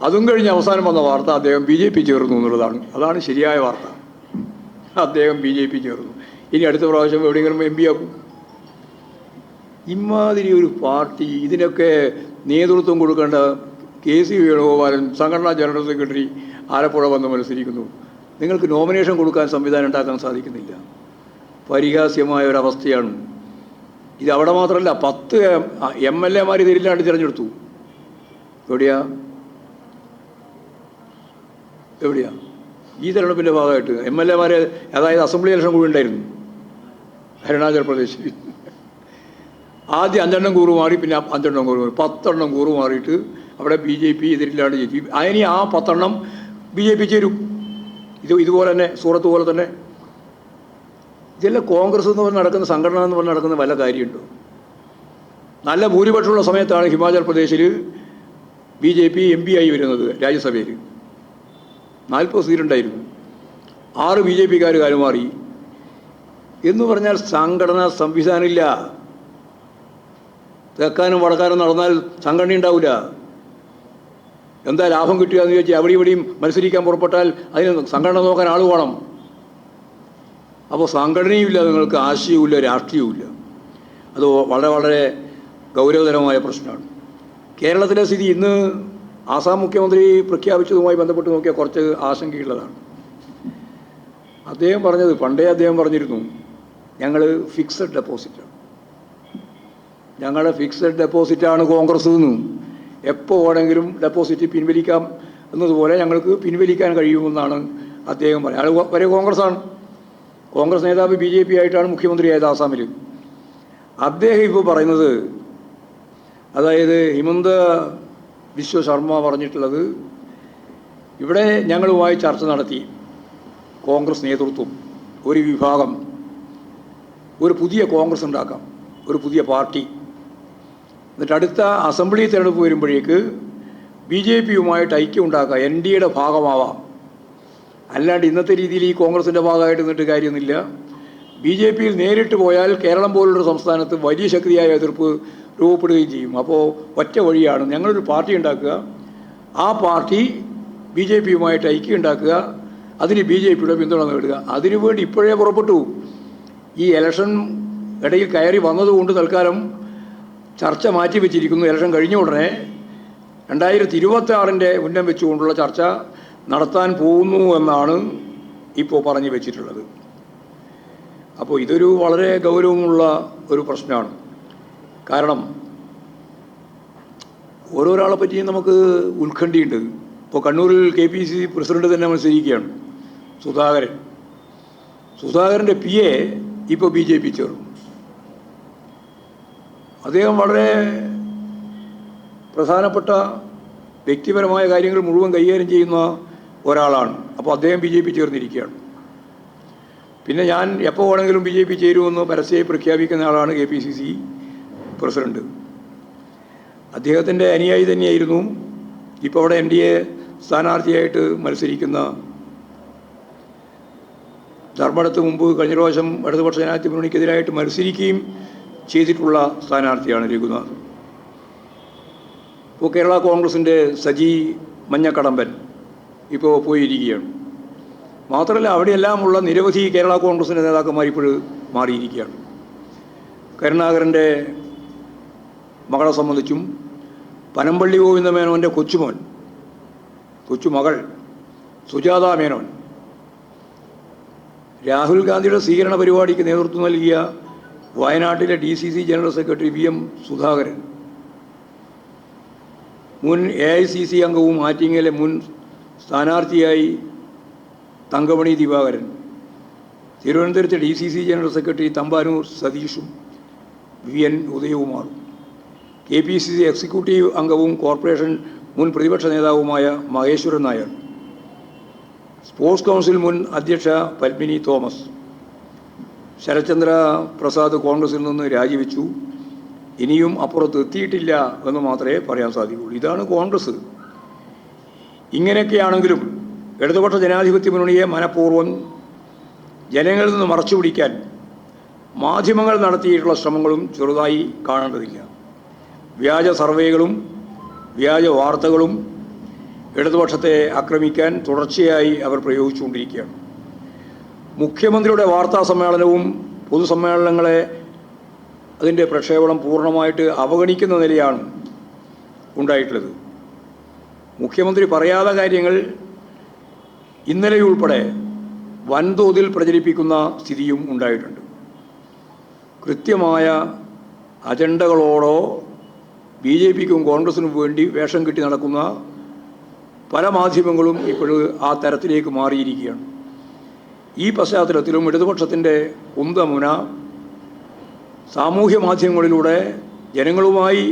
അതും കഴിഞ്ഞ് അവസാനം വന്ന വാർത്ത അദ്ദേഹം BJP ചേർന്നു എന്നുള്ളതാണ്. അതാണ് ശരിയായ വാർത്ത. അദ്ദേഹം BJP ചേർന്നു. ഇനി അടുത്ത പ്രാവശ്യം എവിടെയെങ്കിലും MP ആക്കും. ഇമാതിരി ഒരു പാർട്ടി, ഇതിനൊക്കെ നേതൃത്വം കൊടുക്കേണ്ട KC വേണുഗോപാലൻ, സംഘടനാ ജനറൽ സെക്രട്ടറി ആലപ്പുഴ വന്ന് മത്സരിക്കുന്നു. നിങ്ങൾക്ക് നോമിനേഷൻ കൊടുക്കാൻ സംവിധാനം ഉണ്ടാക്കാൻ സാധിക്കുന്നില്ല. പരിഹാസ്യമായ ഒരവസ്ഥയാണ് ഇത്. അവിടെ മാത്രമല്ല, 10 MLA-മാർ ഇതില്ലാണ്ട് തിരഞ്ഞെടുത്തു. എവിടെയാ ഈ തിരഞ്ഞെടുപ്പിൻ്റെ ഭാഗമായിട്ട് MLA-മാർ, അതായത് അസംബ്ലി ഇലക്ഷൻ കൂടി ഉണ്ടായിരുന്നു അരുണാചൽ പ്രദേശിൽ. ആദ്യം 5 എണ്ണം കൂറ് മാറി, പിന്നെ 5 എണ്ണം കൂറ് മാറി, 10 എണ്ണം കൂറ് മാറിയിട്ട് അവിടെ BJP എതിരില്ലാണ്ട് ജയിച്ചു. അതിന് ആ 10 എണ്ണം BJP ചേരും. ഇതുപോലെ തന്നെ സൂറത്ത് പോലെ തന്നെ. ഇതെല്ലാം കോൺഗ്രസ് എന്ന് പറഞ്ഞ് നടക്കുന്ന, സംഘടന എന്ന് പറഞ്ഞ് നടക്കുന്ന വല്ല കാര്യമുണ്ടോ? നല്ല ഭൂരിപക്ഷമുള്ള സമയത്താണ് ഹിമാചൽ പ്രദേശിൽ BJP MP ആയി വരുന്നത്. രാജ്യസഭയിൽ 40 സീറ്റുണ്ടായിരുന്നു. 6 BJPക്കാർ കാലുമാറി എന്ന് പറഞ്ഞാൽ സംഘടനാ സംവിധാനമില്ല. തെക്കാനും വടക്കാനും നടന്നാൽ സംഘടന ഉണ്ടാവില്ല. എന്താ ലാഭം കിട്ടുക എന്ന് ചോദിച്ചാൽ അവിടെ ഇവിടെയും മത്സരിക്കാൻ പുറപ്പെട്ടാൽ അതിന് സംഘടന നോക്കാൻ ആൾ വേണം. അപ്പോൾ സംഘടനയുമില്ല, നിങ്ങൾക്ക് ആശയവുമില്ല, രാഷ്ട്രീയവുമില്ല. അത് വളരെ വളരെ ഗൗരവതരമായ പ്രശ്നമാണ്. കേരളത്തിലെ സ്ഥിതി ഇന്ന് ആസാം മുഖ്യമന്ത്രി പ്രഖ്യാപിച്ചതുമായി ബന്ധപ്പെട്ട് നോക്കിയാൽ കുറച്ച് ആശങ്കയുള്ളതാണ്. അദ്ദേഹം പറഞ്ഞത്, പണ്ടേ അദ്ദേഹം പറഞ്ഞിരുന്നു, ഞങ്ങൾ ഫിക്സഡ് ഡെപ്പോസിറ്റാണ്, ഞങ്ങളുടെ ഫിക്സഡ് ഡെപ്പോസിറ്റാണ് കോൺഗ്രസ് എന്ന്, എപ്പോൾ വേണമെങ്കിലും ഡെപ്പോസിറ്റ് പിൻവലിക്കാം എന്നതുപോലെ ഞങ്ങൾക്ക് പിൻവലിക്കാൻ കഴിയുമെന്നാണ് അദ്ദേഹം പറയുന്നത്. അയാൾ വരെ കോൺഗ്രസ്സാണ്, കോൺഗ്രസ് നേതാവ് BJP ആയിട്ടാണ് മുഖ്യമന്ത്രിയായത് ആസാമിൽ. അദ്ദേഹം ഇപ്പോൾ പറയുന്നത്, അതായത് ഹിമന്ത ബിശ്വ ശർമ്മ പറഞ്ഞിട്ടുള്ളത്, ഇവിടെ ഞങ്ങളുമായി ചർച്ച നടത്തി കോൺഗ്രസ് നേതൃത്വം, ഒരു വിഭാഗം, ഒരു പുതിയ കോൺഗ്രസ് ഉണ്ടാക്കാം, ഒരു പുതിയ പാർട്ടി, എന്നിട്ട് അടുത്ത അസംബ്ലി തിരഞ്ഞെടുപ്പ് വരുമ്പോഴേക്ക് BJPയുമായിട്ട് ഐക്യം ഉണ്ടാക്കുക, NDAയുടെ ഭാഗമാവാം. അല്ലാണ്ട് ഇന്നത്തെ രീതിയിൽ ഈ കോൺഗ്രസിൻ്റെ ഭാഗമായിട്ട് നിന്നിട്ട് കാര്യമൊന്നുമില്ല. BJPയിൽ നേരിട്ട് പോയാൽ കേരളം പോലുള്ളൊരു സംസ്ഥാനത്ത് വലിയ ശക്തിയായ എതിർപ്പ് രൂപപ്പെടുകയും ചെയ്യും. അപ്പോൾ ഒറ്റ വഴിയാണ്, ഞങ്ങളൊരു പാർട്ടി ഉണ്ടാക്കുക, ആ പാർട്ടി BJPയുമായിട്ട് ഐക്യം ഉണ്ടാക്കുക, അതിന് BJPയുടെ പിന്തുണ നേടുക. അതിനുവേണ്ടി ഇപ്പോഴേ പുറപ്പെട്ടു. ഈ ഇലക്ഷൻ ഇടയിൽ കയറി വന്നതുകൊണ്ട് തൽക്കാലം ചർച്ച മാറ്റി വെച്ചിരിക്കുന്നു. ഇലക്ഷൻ കഴിഞ്ഞ ഉടനെ 2026 ഉന്നം വെച്ചുകൊണ്ടുള്ള ചർച്ച നടത്താൻ പോകുന്നു എന്നാണ് ഇപ്പോൾ പറഞ്ഞു വെച്ചിട്ടുള്ളത്. അപ്പോൾ ഇതൊരു വളരെ ഗൗരവമുള്ള ഒരു പ്രശ്നമാണ്. കാരണം ഓരോരാളെ പറ്റിയും നമുക്ക് ഉത്കണ്ഠയുണ്ട്. ഇപ്പോൾ കണ്ണൂരിൽ KPCC പ്രസിഡന്റ് തന്നെ മത്സരിക്കുകയാണ്, സുധാകരൻ്റെ PA ഇപ്പോൾ BJP ചേർന്നു. അദ്ദേഹം വളരെ പ്രധാനപ്പെട്ട വ്യക്തിപരമായ കാര്യങ്ങൾ മുഴുവൻ കൈകാര്യം ചെയ്യുന്ന ഒരാളാണ്. അപ്പോൾ അദ്ദേഹം BJP ചേർന്നിരിക്കുകയാണ്. പിന്നെ ഞാൻ എപ്പോൾ വേണമെങ്കിലും BJP ചേരുമെന്ന് പരസ്യമായി പ്രഖ്യാപിക്കുന്ന ആളാണ് KPCC പ്രസിഡന്റ്. അദ്ദേഹത്തിൻ്റെ അനുയായി തന്നെയായിരുന്നു ഇപ്പോൾ അവിടെ NDA സ്ഥാനാർത്ഥിയായിട്ട് മത്സരിക്കുന്ന, ധർമ്മടത്ത് മുമ്പ് കഴിഞ്ഞ പ്രാവശ്യം ഇടതുപക്ഷ ജനാധിപത്യ മുന്നണിക്കെതിരായിട്ട് മത്സരിക്കുകയും ചെയ്തിട്ടുള്ള സ്ഥാനാർത്ഥിയാണ് രഘുനാഥ്. ഇപ്പോൾ കേരള കോൺഗ്രസിൻ്റെ സജി മഞ്ഞക്കടമ്പൻ ഇപ്പോൾ പോയിരിക്കുകയാണ്. മാത്രമല്ല അവിടെയെല്ലാമുള്ള നിരവധി കേരള കോൺഗ്രസിൻ്റെ നേതാക്കന്മാർ ഇപ്പോൾ മാറിയിരിക്കുകയാണ്. കരുണാകരൻ്റെ മകളെ സംബന്ധിച്ചും പനമ്പള്ളി ഗോവിന്ദ മേനോൻ്റെ കൊച്ചുമകൾ സുജാത മേനോൻ, രാഹുൽ ഗാന്ധിയുടെ സ്വീകരണ പരിപാടിക്ക് നേതൃത്വം നൽകിയ വയനാട്ടിലെ DCC general secretary VM Sudhakaran, മുൻ AICC അംഗവും ആറ്റിങ്ങലെ മുൻ സ്ഥാനാർത്ഥിയായി തങ്കമണി ദിവാകരൻ, തിരുവനന്തപുരത്തെ DCC ജനറൽ സെക്രട്ടറി തമ്പാനൂർ സതീഷും VN ഉദയകുമാറും, KPCC എക്സിക്യൂട്ടീവ് അംഗവും കോർപ്പറേഷൻ മുൻ പ്രതിപക്ഷ നേതാവുമായ മഹേശ്വരൻ നായർ, സ്പോർട്സ് കൗൺസിൽ മുൻ അധ്യക്ഷ പത്മിനി തോമസ്, ശരത്ചന്ദ്ര പ്രസാദ് കോൺഗ്രസിൽ നിന്ന് രാജിവെച്ചു. ഇനിയും അപ്പുറത്ത് എത്തിയിട്ടില്ല എന്ന് മാത്രമേ പറയാൻ സാധിക്കുള്ളൂ. ഇതാണ് കോൺഗ്രസ്. ഇങ്ങനെയൊക്കെയാണെങ്കിലും ഇടതുപക്ഷ ജനാധിപത്യ മുന്നണിയെ മനഃപൂർവ്വം ജനങ്ങളിൽ നിന്ന് മറച്ചുപിടിക്കാൻ മാധ്യമങ്ങൾ നടത്തിയിട്ടുള്ള ശ്രമങ്ങളും ചെറുതായി കാണേണ്ടതില്ല. വ്യാജ സർവേകളും വ്യാജ വാർത്തകളും ഇടതുപക്ഷത്തെ ആക്രമിക്കാൻ തുടർച്ചയായി അവർ പ്രയോഗിച്ചുകൊണ്ടിരിക്കുകയാണ്. മുഖ്യമന്ത്രിയുടെ വാർത്താ സമ്മേളനവും പൊതുസമ്മേളനങ്ങളെ അതിൻ്റെ പ്രക്ഷേപണം പൂർണ്ണമായിട്ട് അവഗണിക്കുന്ന നിലയാണ് ഉണ്ടായിട്ടുള്ളത്. മുഖ്യമന്ത്രി പറയാത്ത കാര്യങ്ങൾ ഇന്നലെയുൾപ്പെടെ വൻതോതിൽ പ്രചരിപ്പിക്കുന്ന സ്ഥിതിയും ഉണ്ടായിട്ടുണ്ട്. കൃത്യമായ അജണ്ടകളോടോ BJPക്കും കോൺഗ്രസിനും വേണ്ടി വേഷം കെട്ടി നടക്കുന്ന പല മാധ്യമങ്ങളും ഇപ്പോഴും ആ തരത്തിലേക്ക് മാറിയിരിക്കുകയാണ്. ഈ പശ്ചാത്തലത്തിലും ഇടതുപക്ഷത്തിൻ്റെ ഉന്തമുന സാമൂഹ്യ മാധ്യമങ്ങളിലൂടെ ജനങ്ങളുമായി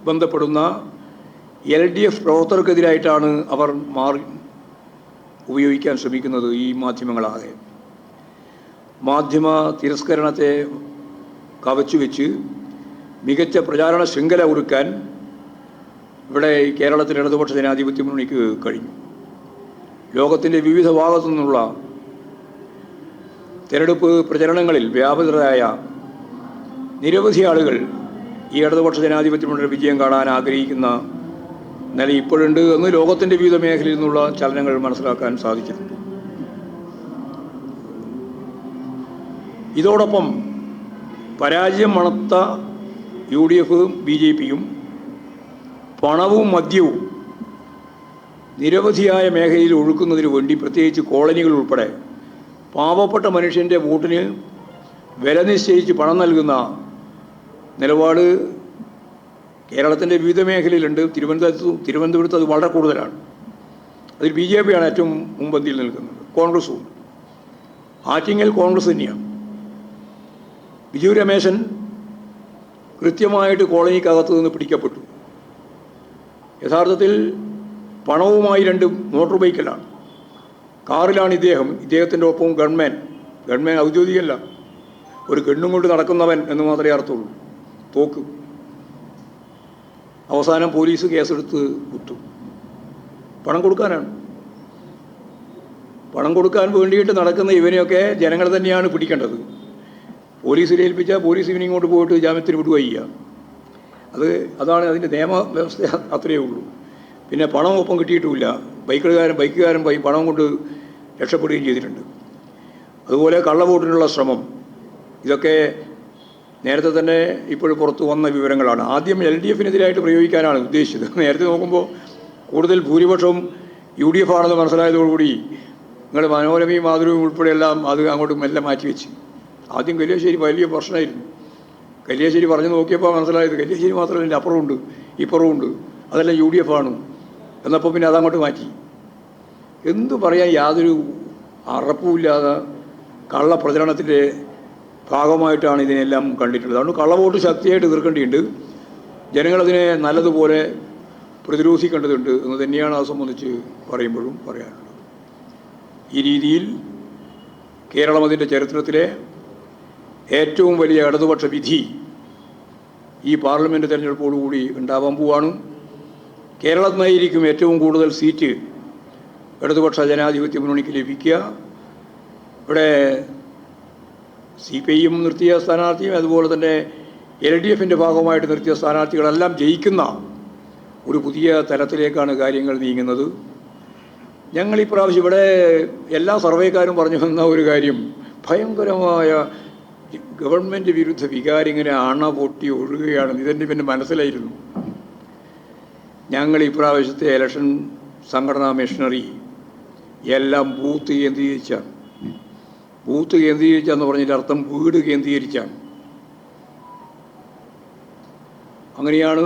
ബന്ധപ്പെടുന്ന LDF പ്രവർത്തകർക്കെതിരായിട്ടാണ് അവർ ഉപയോഗിക്കാൻ ശ്രമിക്കുന്നത്. ഈ മാധ്യമങ്ങളാകെ മാധ്യമ തിരസ്കരണത്തെ കവച്ചുവെച്ച് മികച്ച പ്രചാരണ ശൃംഖല ഒരുക്കാൻ ഇവിടെ കേരളത്തിൽ ഇടതുപക്ഷ ജനാധിപത്യ മുന്നണിക്ക് കഴിഞ്ഞു. ലോകത്തിൻ്റെ വിവിധ ഭാഗത്തു നിന്നുള്ള തിരഞ്ഞെടുപ്പ് പ്രചരണങ്ങളിൽ വ്യാപൃതരായ നിരവധി ആളുകൾ ഈ ഇടതുപക്ഷ ജനാധിപത്യ മുന്നണിയുടെ വിജയം കാണാൻ ആഗ്രഹിക്കുന്ന എന്നാൽ ഇപ്പോഴുണ്ട് എന്ന് ലോകത്തിൻ്റെ വിവിധ മേഖലയിൽ നിന്നുള്ള ചലനങ്ങൾ മനസ്സിലാക്കാൻ സാധിച്ചിട്ടുണ്ട്. ഇതോടൊപ്പം പരാജയം മണത്ത UDF BJPയും പണവും മദ്യവും നിരവധിയായ മേഖലയിൽ ഒഴുക്കുന്നതിന് വേണ്ടി പ്രത്യേകിച്ച് കോളനികൾ ഉൾപ്പെടെ പാവപ്പെട്ട മനുഷ്യൻ്റെ വോട്ടിന് വില നിശ്ചയിച്ച് പണം നൽകുന്ന നിലപാട് കേരളത്തിൻ്റെ വിവിധ മേഖലയിലുണ്ട്. തിരുവനന്തപുരത്ത് അത് വളരെ കൂടുതലാണ്. അതിൽ BJP ആണ് ഏറ്റവും മുൻപന്തിയിൽ നിൽക്കുന്നത്. കോൺഗ്രസും ആറ്റിങ്ങൽ കോൺഗ്രസ് തന്നെയാണ്. ബിജു രമേശൻ കൃത്യമായിട്ട് കോളനിക്കകത്ത് നിന്ന് പിടിക്കപ്പെട്ടു. യഥാർത്ഥത്തിൽ പണവുമായി 2 മോട്ടോർ ബൈക്കിലാണ്, കാറിലാണ് ഇദ്ദേഹത്തിൻ്റെ ഒപ്പം ഗൺമാൻ ഔദ്യോഗികമല്ല, ഒരു ഗണ്ണും കൊണ്ട് നടക്കുന്നവൻ എന്ന് മാത്രമേ അർത്ഥമുള്ളൂ, തോക്ക്. അവസാനം പോലീസ് കേസെടുത്ത് വിട്ടു. പണം കൊടുക്കാനാണ്. പണം കൊടുക്കാൻ വേണ്ടിയിട്ട് നടക്കുന്ന ഇവനെയൊക്കെ ജനങ്ങൾ തന്നെയാണ് പിടിക്കേണ്ടത്. പോലീസിൽ ഏൽപ്പിച്ചാൽ പോലീസ് ഇവനെ ഇങ്ങോട്ട് പോയിട്ട് ജാമ്യത്തിന് വിടുക ചെയ്യുക. അതാണ് അതിൻ്റെ നിയമവ്യവസ്ഥ. അത്രയേ ഉള്ളൂ. പിന്നെ പണം ഒപ്പം കിട്ടിയിട്ടുമില്ല. ബൈക്കുകാരൻ പണം കൊണ്ട് രക്ഷപ്പെടുകയും ചെയ്തിട്ടുണ്ട്. അതുപോലെ കള്ളവോട്ടിനുള്ള ശ്രമം, ഇതൊക്കെ നേരത്തെ തന്നെ ഇപ്പോൾ പുറത്തു വന്ന വിവരങ്ങളാണ്. ആദ്യം LDFനെതിരായിട്ട് പ്രയോഗിക്കാനാണ് ഉദ്ദേശിച്ചത്. നേരത്തെ നോക്കുമ്പോൾ കൂടുതൽ ഭൂരിപക്ഷവും UDF ആണെന്ന് മനസ്സിലായതോടുകൂടി നിങ്ങൾ മനോരമയും മാതൃഭൂമിയും ഉൾപ്പെടെയെല്ലാം അത് അങ്ങോട്ട് മെല്ലെ മാറ്റിവെച്ച്. ആദ്യം കല്യാശ്ശേരി വലിയ പ്രശ്നമായിരുന്നു. കല്യാശ്ശേരി പറഞ്ഞു നോക്കിയപ്പോൾ മനസ്സിലായത് കല്യാശ്ശേരി മാത്രമല്ല, അപ്പുറമുണ്ട് ഇപ്പുറമുണ്ട്, അതെല്ലാം UDF ആണ് എന്നപ്പോൾ പിന്നെ അതങ്ങോട്ട് മാറ്റി. എന്തു പറയാൻ യാതൊരു അറപ്പുമില്ലാതെ കള്ളപ്രചരണത്തിൻ്റെ ഭാഗമായിട്ടാണ് ഇതിനെല്ലാം കണ്ടിട്ടുള്ളത്. അതുകൊണ്ട് കള്ളവോട്ട് ശക്തിയായിട്ട് എതിർക്കേണ്ടിയുണ്ട്. ജനങ്ങളതിനെ നല്ലതുപോലെ പ്രതിരോധിക്കേണ്ടതുണ്ട് എന്ന് തന്നെയാണ് അത് സംബന്ധിച്ച് പറയുമ്പോഴും പറയാനുള്ളത്. ഈ രീതിയിൽ കേരളം അതിൻ്റെ ചരിത്രത്തിലെ ഏറ്റവും വലിയ ഇടതുപക്ഷ വിധി ഈ പാർലമെൻറ്റ് തെരഞ്ഞെടുപ്പോടുകൂടി ഉണ്ടാവാൻ പോവാണ്. കേരളത്തിനായിരിക്കും ഏറ്റവും കൂടുതൽ സീറ്റ് ഇടതുപക്ഷ ജനാധിപത്യ മുന്നണിക്ക് ലഭിക്കുക. ഇവിടെ CPIയും നിർത്തിയ സ്ഥാനാർത്ഥിയും അതുപോലെ തന്നെ LDFൻ്റെ ഭാഗമായിട്ട് നിർത്തിയ സ്ഥാനാർത്ഥികളെല്ലാം ജയിക്കുന്ന ഒരു പുതിയ തലത്തിലേക്കാണ് കാര്യങ്ങൾ നീങ്ങുന്നത്. ഞങ്ങൾ ഈ പ്രാവശ്യം ഇവിടെ എല്ലാ സർവേക്കാരും പറഞ്ഞു വന്ന ഒരു കാര്യം, ഭയങ്കരമായ ഗവൺമെൻറ് വിരുദ്ധ വികാരം ഇങ്ങനെ പൊട്ടി ഒഴുകുകയാണ്. ഇതെന്നെ പിന്നെ മനസ്സിലായിരുന്നു. ഞങ്ങൾ ഈ പ്രാവശ്യത്തെ ഇലക്ഷൻ സംഘടനാ മെഷീനറി എല്ലാം ബൂത്ത് കേന്ദ്രീകരിച്ചാണ്. ബൂത്ത് കേന്ദ്രീകരിച്ചാന്ന് പറഞ്ഞതിൻ്റെ അർത്ഥം വീട് കേന്ദ്രീകരിച്ചാണ്. അങ്ങനെയാണ്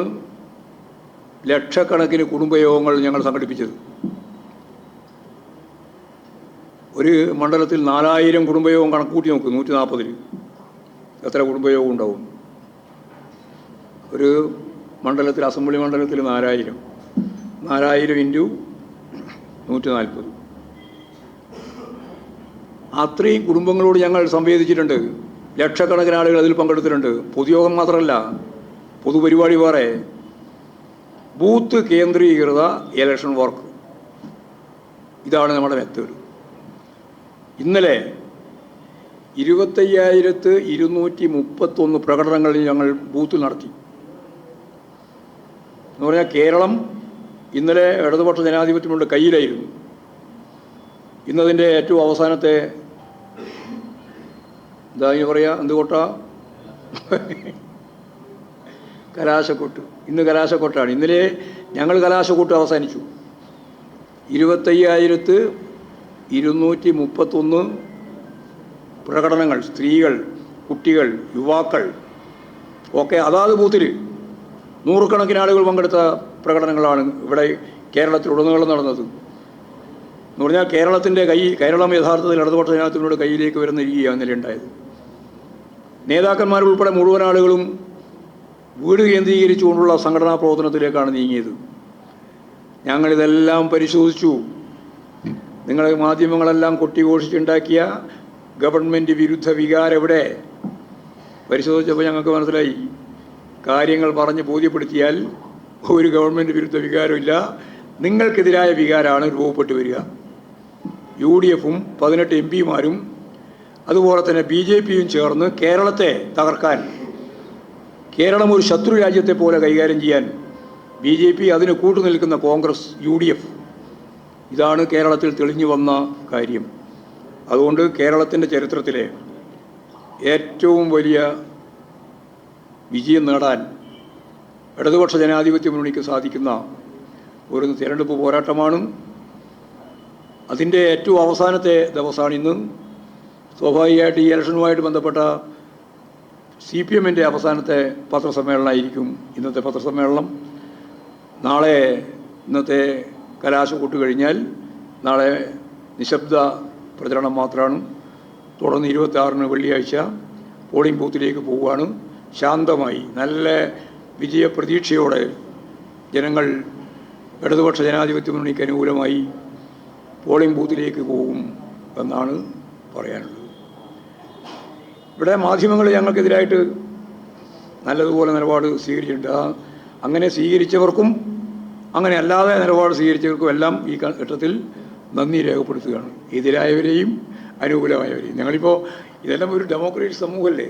ലക്ഷക്കണക്കിന് കുടുംബയോഗങ്ങൾ ഞങ്ങൾ സംഘടിപ്പിച്ചത്. ഒരു മണ്ഡലത്തിൽ 4000 കുടുംബയോഗം കണക്കൂട്ടി നോക്കും. 140 എത്ര കുടുംബയോഗം ഉണ്ടാവും? ഒരു മണ്ഡലത്തിൽ, അസംബ്ലി മണ്ഡലത്തിൽ 4000 × 140. അത്രയും കുടുംബങ്ങളോട് ഞങ്ങൾ സംവേദിച്ചിട്ടുണ്ട്. ലക്ഷക്കണക്കിന് ആളുകൾ അതിൽ പങ്കെടുത്തിട്ടുണ്ട്. പൊതുയോഗം മാത്രമല്ല, പൊതുപരിപാടി വേറെ. ബൂത്ത് കേന്ദ്രീകൃത ഇലക്ഷൻ വർക്ക്, ഇതാണ് നമ്മുടെ മെത്തേഡ്. ഇന്നലെ 25,231 പ്രകടനങ്ങൾ ഞങ്ങൾ ബൂത്തിൽ നടത്തി. എന്ന് പറഞ്ഞാൽ കേരളം ഇന്നലെ ഇടതുപക്ഷ ജനാധിപത്യങ്ങളുടെ കയ്യിലായിരുന്നു. ഇന്നതിൻ്റെ ഏറ്റവും അവസാനത്തെ എന്താ പറയുക, എന്തുകൊട്ടാ, കലാശക്കൊട്ട്. ഇന്ന് കലാശക്കൊട്ടാണ്. ഇന്നലെ ഞങ്ങൾ കലാശക്കൊട്ട് അവസാനിച്ചു. 25,231 പ്രകടനങ്ങൾ, സ്ത്രീകൾ, കുട്ടികൾ, യുവാക്കൾ ഒക്കെ അതാത് ബൂത്തിൽ നൂറുകണക്കിന് ആളുകൾ പങ്കെടുത്ത പ്രകടനങ്ങളാണ് ഇവിടെ കേരളത്തിലുടനീളം നടന്നത്. എന്ന് പറഞ്ഞാൽ കേരളം യഥാർത്ഥത്തിൽ ഇടതുപക്ഷ ജനാധിപത്യങ്ങളുടെ കയ്യിലേക്ക് വരുന്ന രീതിയാണ് ഇന്നലെ ഉണ്ടായത്. നേതാക്കന്മാരുൾപ്പെടെ മുഴുവൻ ആളുകളും വീട് കേന്ദ്രീകരിച്ചുകൊണ്ടുള്ള സംഘടനാ പ്രവർത്തനത്തിലേക്കാണ് നീങ്ങിയത്. ഞങ്ങളിതെല്ലാം പരിശോധിച്ചു. നിങ്ങളെ മാധ്യമങ്ങളെല്ലാം കൊട്ടിഘോഷിച്ചുണ്ടാക്കിയ ഗവൺമെൻറ് വിരുദ്ധ വികാരം എവിടെ? പരിശോധിച്ചപ്പോൾ ഞങ്ങൾക്ക് മനസ്സിലായി, കാര്യങ്ങൾ പറഞ്ഞ് ബോധ്യപ്പെടുത്തിയാൽ ഒരു ഗവൺമെൻറ് വിരുദ്ധ വികാരമില്ല, നിങ്ങൾക്കെതിരായ വികാരമാണ് രൂപപ്പെട്ടു വരിക. UDFും 18 MPമാരും അതുപോലെ തന്നെ BJPയും ചേർന്ന് കേരളത്തെ തകർക്കാൻ, കേരളം ഒരു ശത്രു രാജ്യത്തെ പോലെ കൈകാര്യം ചെയ്യാൻ BJP അതിന് കൂട്ടുനിൽക്കുന്ന കോൺഗ്രസ്, UDF, ഇതാണ് കേരളത്തിൽ തെളിഞ്ഞു വന്ന കാര്യം. അതുകൊണ്ട് കേരളത്തിൻ്റെ ചരിത്രത്തിലെ ഏറ്റവും വലിയ വിജയം നേടാൻ ഇടതുപക്ഷ ജനാധിപത്യ മുന്നണിക്ക് സാധിക്കുന്ന ഒരു തിരഞ്ഞെടുപ്പ് പോരാട്ടമാണ്. അതിൻ്റെ ഏറ്റവും അവസാനത്തെ ദിവസമാണ് ഇന്ന്. സ്വാഭാവികമായിട്ട് ഈ ഇലക്ഷനുമായിട്ട് ബന്ധപ്പെട്ട CPMൻ്റെ അവസാനത്തെ പത്രസമ്മേളനമായിരിക്കും ഇന്നത്തെ പത്രസമ്മേളനം. നാളെ ഇന്നത്തെ കലാശം കൂട്ടുകഴിഞ്ഞാൽ നാളെ നിശബ്ദ പ്രചരണം മാത്രമാണ്. തുടർന്ന് 26-ന് വെള്ളിയാഴ്ച പോളിംഗ് ബൂത്തിലേക്ക് പോവുകയാണ്. ശാന്തമായി നല്ല വിജയപ്രതീക്ഷയോടെ ജനങ്ങൾ ഇടതുപക്ഷ ജനാധിപത്യ മുന്നണിക്ക് അനുകൂലമായി പോളിംഗ് ബൂത്തിലേക്ക് പോകും എന്നാണ് പറയാനുള്ളത്. ഇവിടെ മാധ്യമങ്ങൾ ഞങ്ങൾക്കെതിരായിട്ട് നല്ലതുപോലെ നിലപാട് സ്വീകരിച്ചിട്ടുണ്ട്. അങ്ങനെ സ്വീകരിച്ചവർക്കും അങ്ങനെ അല്ലാതെ നിലപാട് സ്വീകരിച്ചവർക്കും എല്ലാം ഈ ഘട്ടത്തിൽ നന്ദി രേഖപ്പെടുത്തുകയാണ്, എതിരായവരെയും അനുകൂലമായവരെയും. ഞങ്ങളിപ്പോൾ ഇതെല്ലാം ഒരു ഡെമോക്രാറ്റിക് സമൂഹമല്ലേ,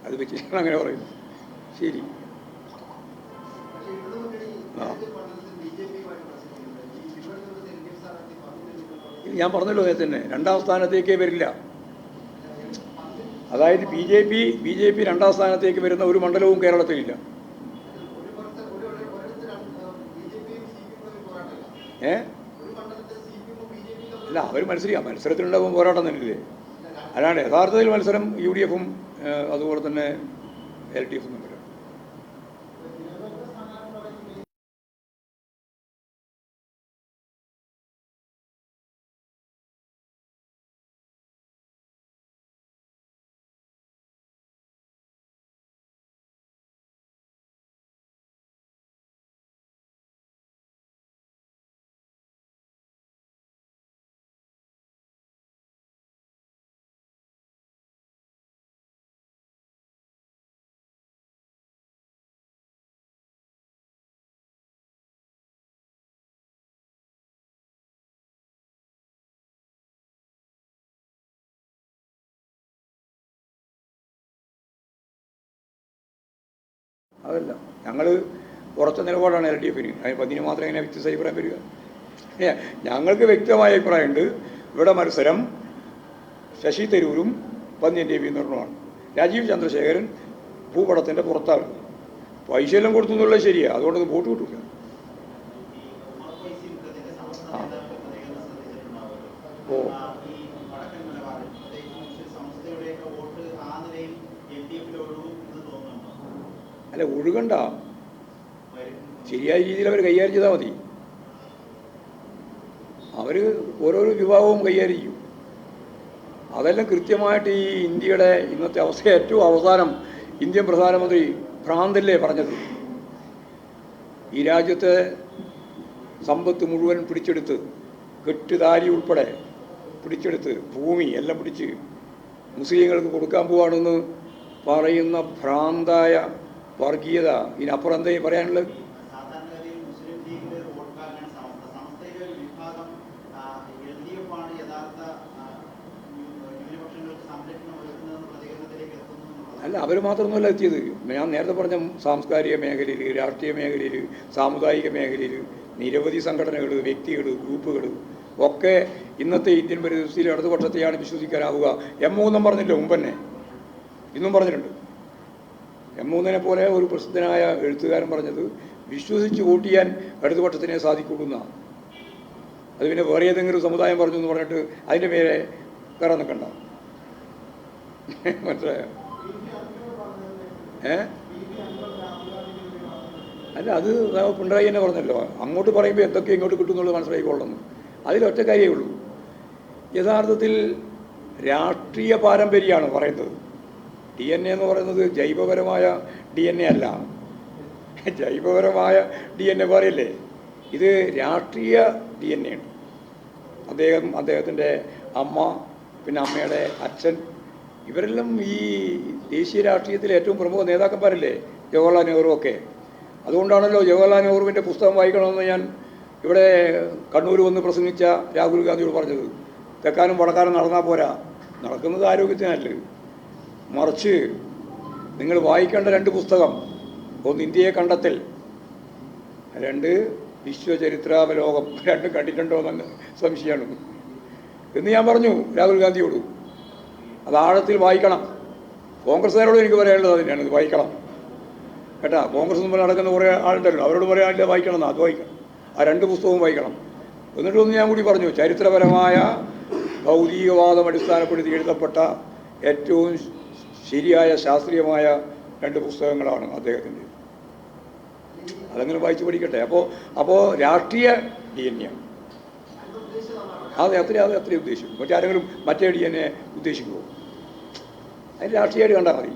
അത് വെച്ചിട്ടാണ് അങ്ങനെ പറയുന്നത്. ശരി. ഞാൻ പറഞ്ഞല്ലോ നേരത്തെ തന്നെ, 2ാം സ്ഥാനത്തേക്കേ വരില്ല. അതായത് ബി ജെ പി 2ാം സ്ഥാനത്തേക്ക് വരുന്ന ഒരു മണ്ഡലവും കേരളത്തിലില്ല. അല്ല, അവർ മത്സരത്തിലുണ്ടാകും പോരാട്ടം തന്നെയല്ലേ. അല്ലാണ്ട് യഥാർത്ഥത്തിൽ മത്സരം UDFും അതുപോലെ തന്നെ LDFും തമ്മിലാണ്. അതല്ല, ഞങ്ങൾ ഉറച്ച നിലപാടാണ് LDFന്. അതിന് മാത്രമേ ഇങ്ങനെ വ്യത്യസ്ത അഭിപ്രായം വരിക. ഞങ്ങൾക്ക് വ്യക്തമായ അഭിപ്രായമുണ്ട്. ഇവിടെ മത്സരം ശശി തരൂരും പന്ന്യൻ രവീന്ദ്രനുമാണ്. രാജീവ് ചന്ദ്രശേഖരൻ ഭൂപടത്തിൻ്റെ പുറത്താണ്. പൈസയെല്ലാം കൊടുത്തു എന്നുള്ളത് ശരിയാണ്, അതുകൊണ്ടൊന്നും വോട്ട് കിട്ടില്ല. ഓ, അല്ല, ഒഴുകണ്ട, ശരിയായ രീതിയിൽ അവർ കൈകാര്യം ചെയ്താൽ മതി. അവർ ഓരോരോ വിഭാഗവും കൈകാര്യം ചെയ്യും. അതെല്ലാം കൃത്യമായിട്ട് ഈ ഇന്ത്യയുടെ ഇന്നത്തെ അവസ്ഥ ഏറ്റവും അവസാനം ഇന്ത്യൻ പ്രധാനമന്ത്രി ഭ്രാന്തല്ലേ പറഞ്ഞത്. ഈ രാജ്യത്തെ സമ്പത്ത് മുഴുവൻ പിടിച്ചെടുത്ത്, കെട്ടുതാലി ഉൾപ്പെടെ പിടിച്ചെടുത്ത്, ഭൂമി എല്ലാം പിടിച്ച് മുസ്ലിങ്ങൾക്ക് കൊടുക്കാൻ പോവാണെന്ന് പറയുന്ന ഭ്രാന്തായ വർഗീയത ഇതിനപ്പുറം എന്താ പറയാനുള്ളത്? അല്ല, അവർ മാത്രമൊന്നുമല്ല എത്തിയത്. ഞാൻ നേരത്തെ പറഞ്ഞ സാംസ്കാരിക മേഖലയിൽ, രാഷ്ട്രീയ മേഖലയിൽ, സാമുദായിക മേഖലയിൽ നിരവധി സംഘടനകൾ, വ്യക്തികൾ, ഗ്രൂപ്പുകൾ ഒക്കെ ഇന്നത്തെ ഇന്ത്യൻ പരിസ്ഥിതിയിൽ ഇടതുപക്ഷത്തെയാണ് വിശ്വസിക്കാനാവുക. M3 പറഞ്ഞില്ല, മുമ്പ് തന്നെ ഇന്നും പറഞ്ഞിട്ടുണ്ട്. M3 പോലെ ഒരു പ്രസിദ്ധനായ എഴുത്തുകാരൻ പറഞ്ഞത് വിശ്വസിച്ച് വോട്ട് ചെയ്യാൻ ഇടതുപക്ഷത്തിനെ സാധിക്കുള്ളൂ. അത് പിന്നെ വേറെ ഏതെങ്കിലും സമുദായം പറഞ്ഞു എന്ന് പറഞ്ഞിട്ട് അതിൻ്റെ മേലെ കയറാൻ നിൽക്കണ്ട. മനസ്സിലായോ? അല്ല, അത് പിണറായി തന്നെ പറഞ്ഞല്ലോ, അങ്ങോട്ട് പറയുമ്പോൾ എന്തൊക്കെ ഇങ്ങോട്ട് കിട്ടും എന്നുള്ളത് മനസ്സിലായിക്കൊള്ളുന്നു. അതിലൊറ്റ കാര്യമേ ഉള്ളൂ. യഥാർത്ഥത്തിൽ രാഷ്ട്രീയ പാരമ്പര്യമാണ് പറയുന്നത്. DNA എന്ന് പറയുന്നത് ജൈവപരമായ DNA അല്ല. ജൈവപരമായ DNA പറയല്ലേ, ഇത് രാഷ്ട്രീയ DNA ആണ്. അദ്ദേഹത്തിൻ്റെ അമ്മ, പിന്നെ അമ്മയുടെ അച്ഛൻ, ഇവരെല്ലാം ഈ ദേശീയ രാഷ്ട്രീയത്തിലെ ഏറ്റവും പ്രമുഖ നേതാക്കന്മാരല്ലേ, ജവഹർലാൽ നെഹ്റു ഒക്കെ. അതുകൊണ്ടാണല്ലോ ജവഹർലാൽ നെഹ്റുവിൻ്റെ പുസ്തകം വായിക്കണമെന്ന് ഞാൻ ഇവിടെ കണ്ണൂർ വന്ന് പ്രസംഗിച്ച രാഹുൽ ഗാന്ധിയോട് പറഞ്ഞത്. തെക്കാനും വടക്കാനും നടന്നാൽ പോരാ, നടക്കുന്നത് ആരോഗ്യത്തിനല്ല. മറിച്ച് നിങ്ങൾ വായിക്കേണ്ട 2 പുസ്തകം, ഒന്ന് ഇന്ത്യയെ കണ്ടെത്തൽ, രണ്ട് വിശ്വചരിത്രാവലോകം രണ്ടും കണ്ടിട്ടുണ്ടോ എന്ന് സംശയമാണ് എന്ന് ഞാൻ പറഞ്ഞു രാഹുൽ ഗാന്ധിയോട്. അത് ആഴത്തിൽ വായിക്കണം. കോൺഗ്രസ്സുകാരോട് എനിക്ക് പറയാനുള്ളത് അതിനാണ്, ഇത് വായിക്കണം കേട്ടാ. കോൺഗ്രസ് മുമ്പിൽ നടക്കുന്ന കുറേ ആളുണ്ടല്ലോ, അവരോട് പറയാനില്ല വായിക്കണം എന്ന്. അത് വായിക്കണം, ആ രണ്ട് പുസ്തകവും വായിക്കണം. എന്നിട്ടൊന്ന് ഞാൻ കൂടി പറഞ്ഞു, ചരിത്രപരമായ ഭൗതികവാദം അടിസ്ഥാനപ്പെടുത്തി എഴുതപ്പെട്ട ഏറ്റവും ശരിയായ ശാസ്ത്രീയമായ രണ്ട് പുസ്തകങ്ങളാണ് അദ്ദേഹത്തിൻ്റെ. അതങ്ങനെ വായിച്ച് പഠിക്കട്ടെ. അപ്പോൾ രാഷ്ട്രീയ DNA അത് അത്രയും ഉദ്ദേശിക്കും. മറ്റാരെങ്കിലും മറ്റേ DNA ഉദ്ദേശിക്കുമോ? അതിന് രാഷ്ട്രീയമായിട്ട് കണ്ടാൽ മതി,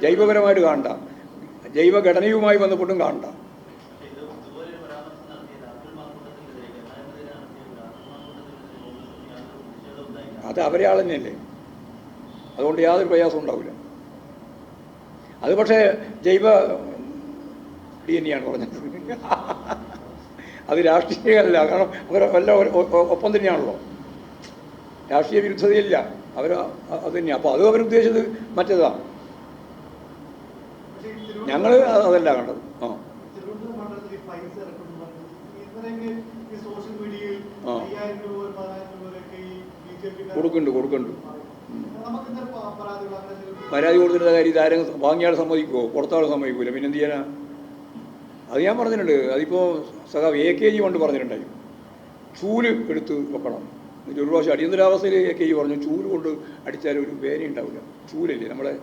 ജൈവപരമായിട്ട് കാണണ്ട, ജൈവഘടനയുമായി ബന്ധപ്പെട്ടും കാണണ്ട. അത് അവരെ ആൾ തന്നെയല്ലേ, അതുകൊണ്ട് യാതൊരു പ്രയാസവും ഉണ്ടാവില്ല. അത് പക്ഷേ ജൈവ DNA പറഞ്ഞത്, അത് രാഷ്ട്രീയമല്ല. കാരണം അവരെല്ലാം ഒപ്പം തന്നെയാണല്ലോ, രാഷ്ട്രീയ വിരുദ്ധതയില്ല, അവർ അത് തന്നെയാണ്. അപ്പോൾ അത് അവരുദ്ദേശിച്ചത് മറ്റേതാണ്. ഞങ്ങൾ അതല്ല കണ്ടത്. കൊടുക്കുന്നുണ്ട്. പരാതി കൊടുത്തിട്ട് കാര്യം ഇതാരും വാങ്ങിയാൾ സമ്മതിക്കുമോ? പുറത്താൾ സമ്മതിക്കൂല, പിന്നെന്ത് ചെയ്യാനാ? അത് ഞാൻ പറഞ്ഞിട്ടുണ്ട്. അതിപ്പോൾ സഖാവ് AKG കൊണ്ട് പറഞ്ഞിട്ടുണ്ടായി, ചൂല് എടുത്ത് വെക്കണം. ഒരു പ്രാവശ്യം അടിയന്തരാവസ്ഥയിൽ AKG പറഞ്ഞു ചൂല് കൊണ്ട് അടിച്ചാൽ ഒരു വേദന ഉണ്ടാവില്ല. ചൂലല്ലേ നമ്മളെ,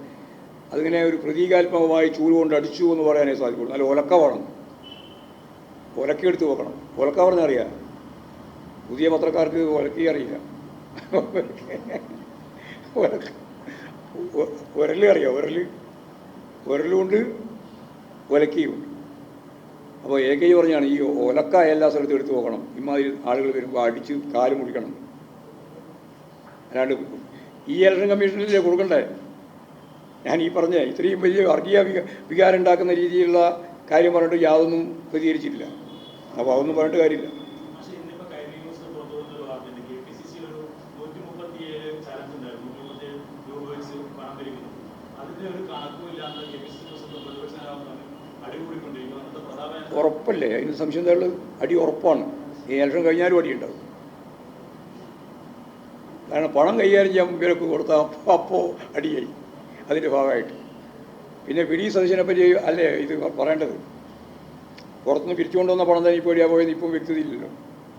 അതിങ്ങനെ ഒരു പ്രതീകാത്മകമായി ചൂല് കൊണ്ട് അടിച്ചു എന്ന് പറയാനേ സാധിക്കുള്ളൂ. നല്ല ഒലക്ക വേണം, ഒലക്കെടുത്ത് വെക്കണം. ഒലക്ക പറഞ്ഞാൽ അറിയാം, പുതിയ പത്രക്കാർക്ക് ഒലക്കി അറിയില്ല. ഉരല് അറിയാം, ഉരലുകൊണ്ട് ഒലക്കിയുണ്ട്. അപ്പോൾ AKG പറഞ്ഞാണ് ഈ ഒലക്ക എല്ലാ സ്ഥലത്തും എടുത്ത് നോക്കണം, ഇമാതിരി ആളുകൾ വരുമ്പോൾ അടിച്ച് കാല് മുടിക്കണം. അല്ലാണ്ട് ഈ ഇലക്ഷൻ കമ്മീഷനിലേ കൊടുക്കണ്ടേ? ഞാൻ ഈ പറഞ്ഞ ഇത്രയും വലിയ വർഗീയ വികാരം ഉണ്ടാക്കുന്ന രീതിയിലുള്ള കാര്യം പറഞ്ഞിട്ട് യാതൊന്നും പ്രതികരിച്ചിട്ടില്ല. അപ്പോൾ അതൊന്നും പറഞ്ഞിട്ട് കാര്യമില്ല. ഉറപ്പല്ലേ, അതിന് സംശയം എന്താ ഉള്ളത്? അടി ഉറപ്പാണ്. ഈ ഇലക്ഷൻ കഴിഞ്ഞാലും അടി ഉണ്ടാവും. കാരണം പണം കൈകാര്യം ചെയ്യാൻ ഇവരൊക്കെ കൊടുത്താൽ അപ്പോൾ അടിയായി അതിൻ്റെ ഭാഗമായിട്ട്. പിന്നെ പിടി സതീശനെ പറ്റി അല്ലേ ഇത് പറയേണ്ടത്? പുറത്തുനിന്ന് പിരിച്ചുകൊണ്ടുവന്ന പണം തന്നെ ഇപ്പോൾ എവിടെയാ പോയത്? ഇപ്പം വ്യക്തതയില്ലല്ലോ,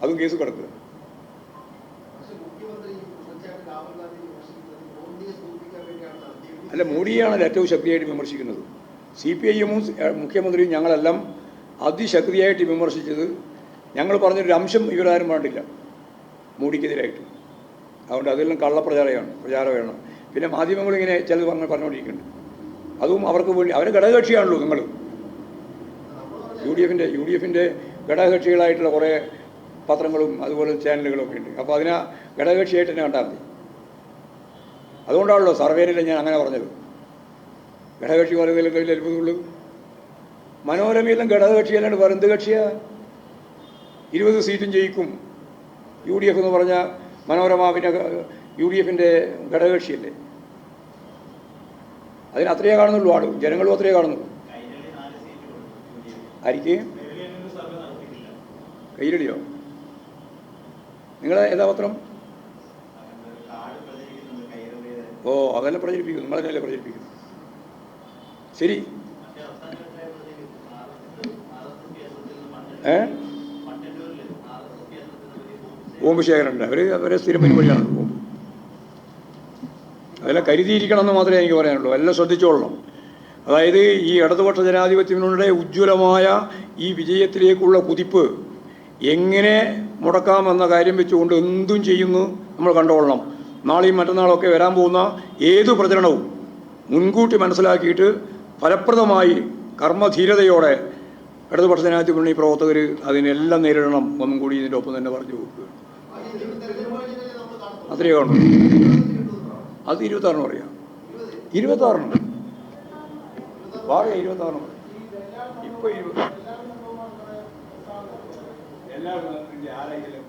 അതും കേസ് കിടക്കുക. അല്ല, മോഡിയാണല്ലോ ഏറ്റവും ശക്തിയായിട്ട് വിമർശിക്കുന്നത്. CPIM-ഉം മുഖ്യമന്ത്രിയും ഞങ്ങളെല്ലാം അതിശക്തിയായിട്ട് വിമർശിച്ചത്. ഞങ്ങൾ പറഞ്ഞൊരു അംശം ഇവരാരും വേണ്ടില്ല മോഡിക്കെതിരായിട്ട്. അതുകൊണ്ട് അതെല്ലാം പ്രചാരമാണ്. പിന്നെ മാധ്യമങ്ങളിങ്ങനെ ചിലത് പറഞ്ഞുകൊണ്ടിരിക്കുന്നുണ്ട്. അതും അവർക്ക് വേണ്ടി, അവരെ ഘടകകക്ഷിയാണല്ലോ നിങ്ങൾ. UDF-ൻ്റെ ഘടകകക്ഷികളായിട്ടുള്ള കുറേ പത്രങ്ങളും അതുപോലെ ചാനലുകളൊക്കെ ഉണ്ട്. അപ്പോൾ അതിനെ ഘടകകക്ഷിയായിട്ട് തന്നെ കണ്ടാൽ മതി. അതുകൊണ്ടാണല്ലോ സർവേയിൽ ഞാൻ അങ്ങനെ പറഞ്ഞത്. ഘടകകക്ഷി പറയുന്നതിലൊക്കെ വലിയ അത്ഭുതമുള്ളൂ. മനോരമയെല്ലാം ഘടകകക്ഷിയല്ലാണ്ട് വേറെ എന്ത് കക്ഷിയാണ്? 20 സീറ്റും ജയിക്കും UDF എന്ന് പറഞ്ഞാൽ മനോരമ പിന്നെ UDF-ൻ്റെ ഘടകകക്ഷിയല്ലേ. അതിന് അത്രയേ കാണുന്നുള്ളൂ, ആളും ജനങ്ങളും അത്രയേ കാണുന്നുള്ളൂ. ആയിരിക്കും കയ്യിലടിയോ? നിങ്ങളെ ഏതാ പത്രം? ഓ, അതെല്ലാം പ്രചരിപ്പിക്കുന്നു, നിങ്ങളെന്നല്ലേ പ്രചരിപ്പിക്കുന്നു. ശരി. ബോംബ് ശേഖരമുണ്ട്, അവരെ സ്ഥിരം പരിപാടിയാണ് ബോംബ്. അതെല്ലാം കരുതിയിരിക്കണം എന്ന് മാത്രമേ എനിക്ക് പറയാനുള്ളൂ. എല്ലാം ശ്രദ്ധിച്ചോളണം. അതായത് ഈ ഇടതുപക്ഷ ജനാധിപത്യത്തിനുടെ ഉജ്ജ്വലമായ ഈ വിജയത്തിലേക്കുള്ള കുതിപ്പ് എങ്ങനെ മുടക്കാമെന്ന കാര്യം വെച്ചുകൊണ്ട് എന്തും ചെയ്യുന്നു നമ്മൾ കണ്ടുകൊള്ളണം. നാളെയും മറ്റന്നാളൊക്കെ വരാൻ പോകുന്ന ഏതു പ്രചരണവും മുൻകൂട്ടി മനസ്സിലാക്കിയിട്ട് ഫലപ്രദമായി കർമ്മധീരതയോടെ ഇടതുപക്ഷ ജനാധിപത്യ മുന്നണി പ്രവർത്തകർ അതിനെല്ലാം നേരിടണം. ഒന്നും കൂടി ഇതിൻ്റെ ഒപ്പം തന്നെ പറഞ്ഞു കൊടുക്കുക. അത്രയേ കാണും. അത് 26 പറയാം. 26 വാഴ 26 ഇപ്പോൾ 20 എല്ലാവരും ആരായാലും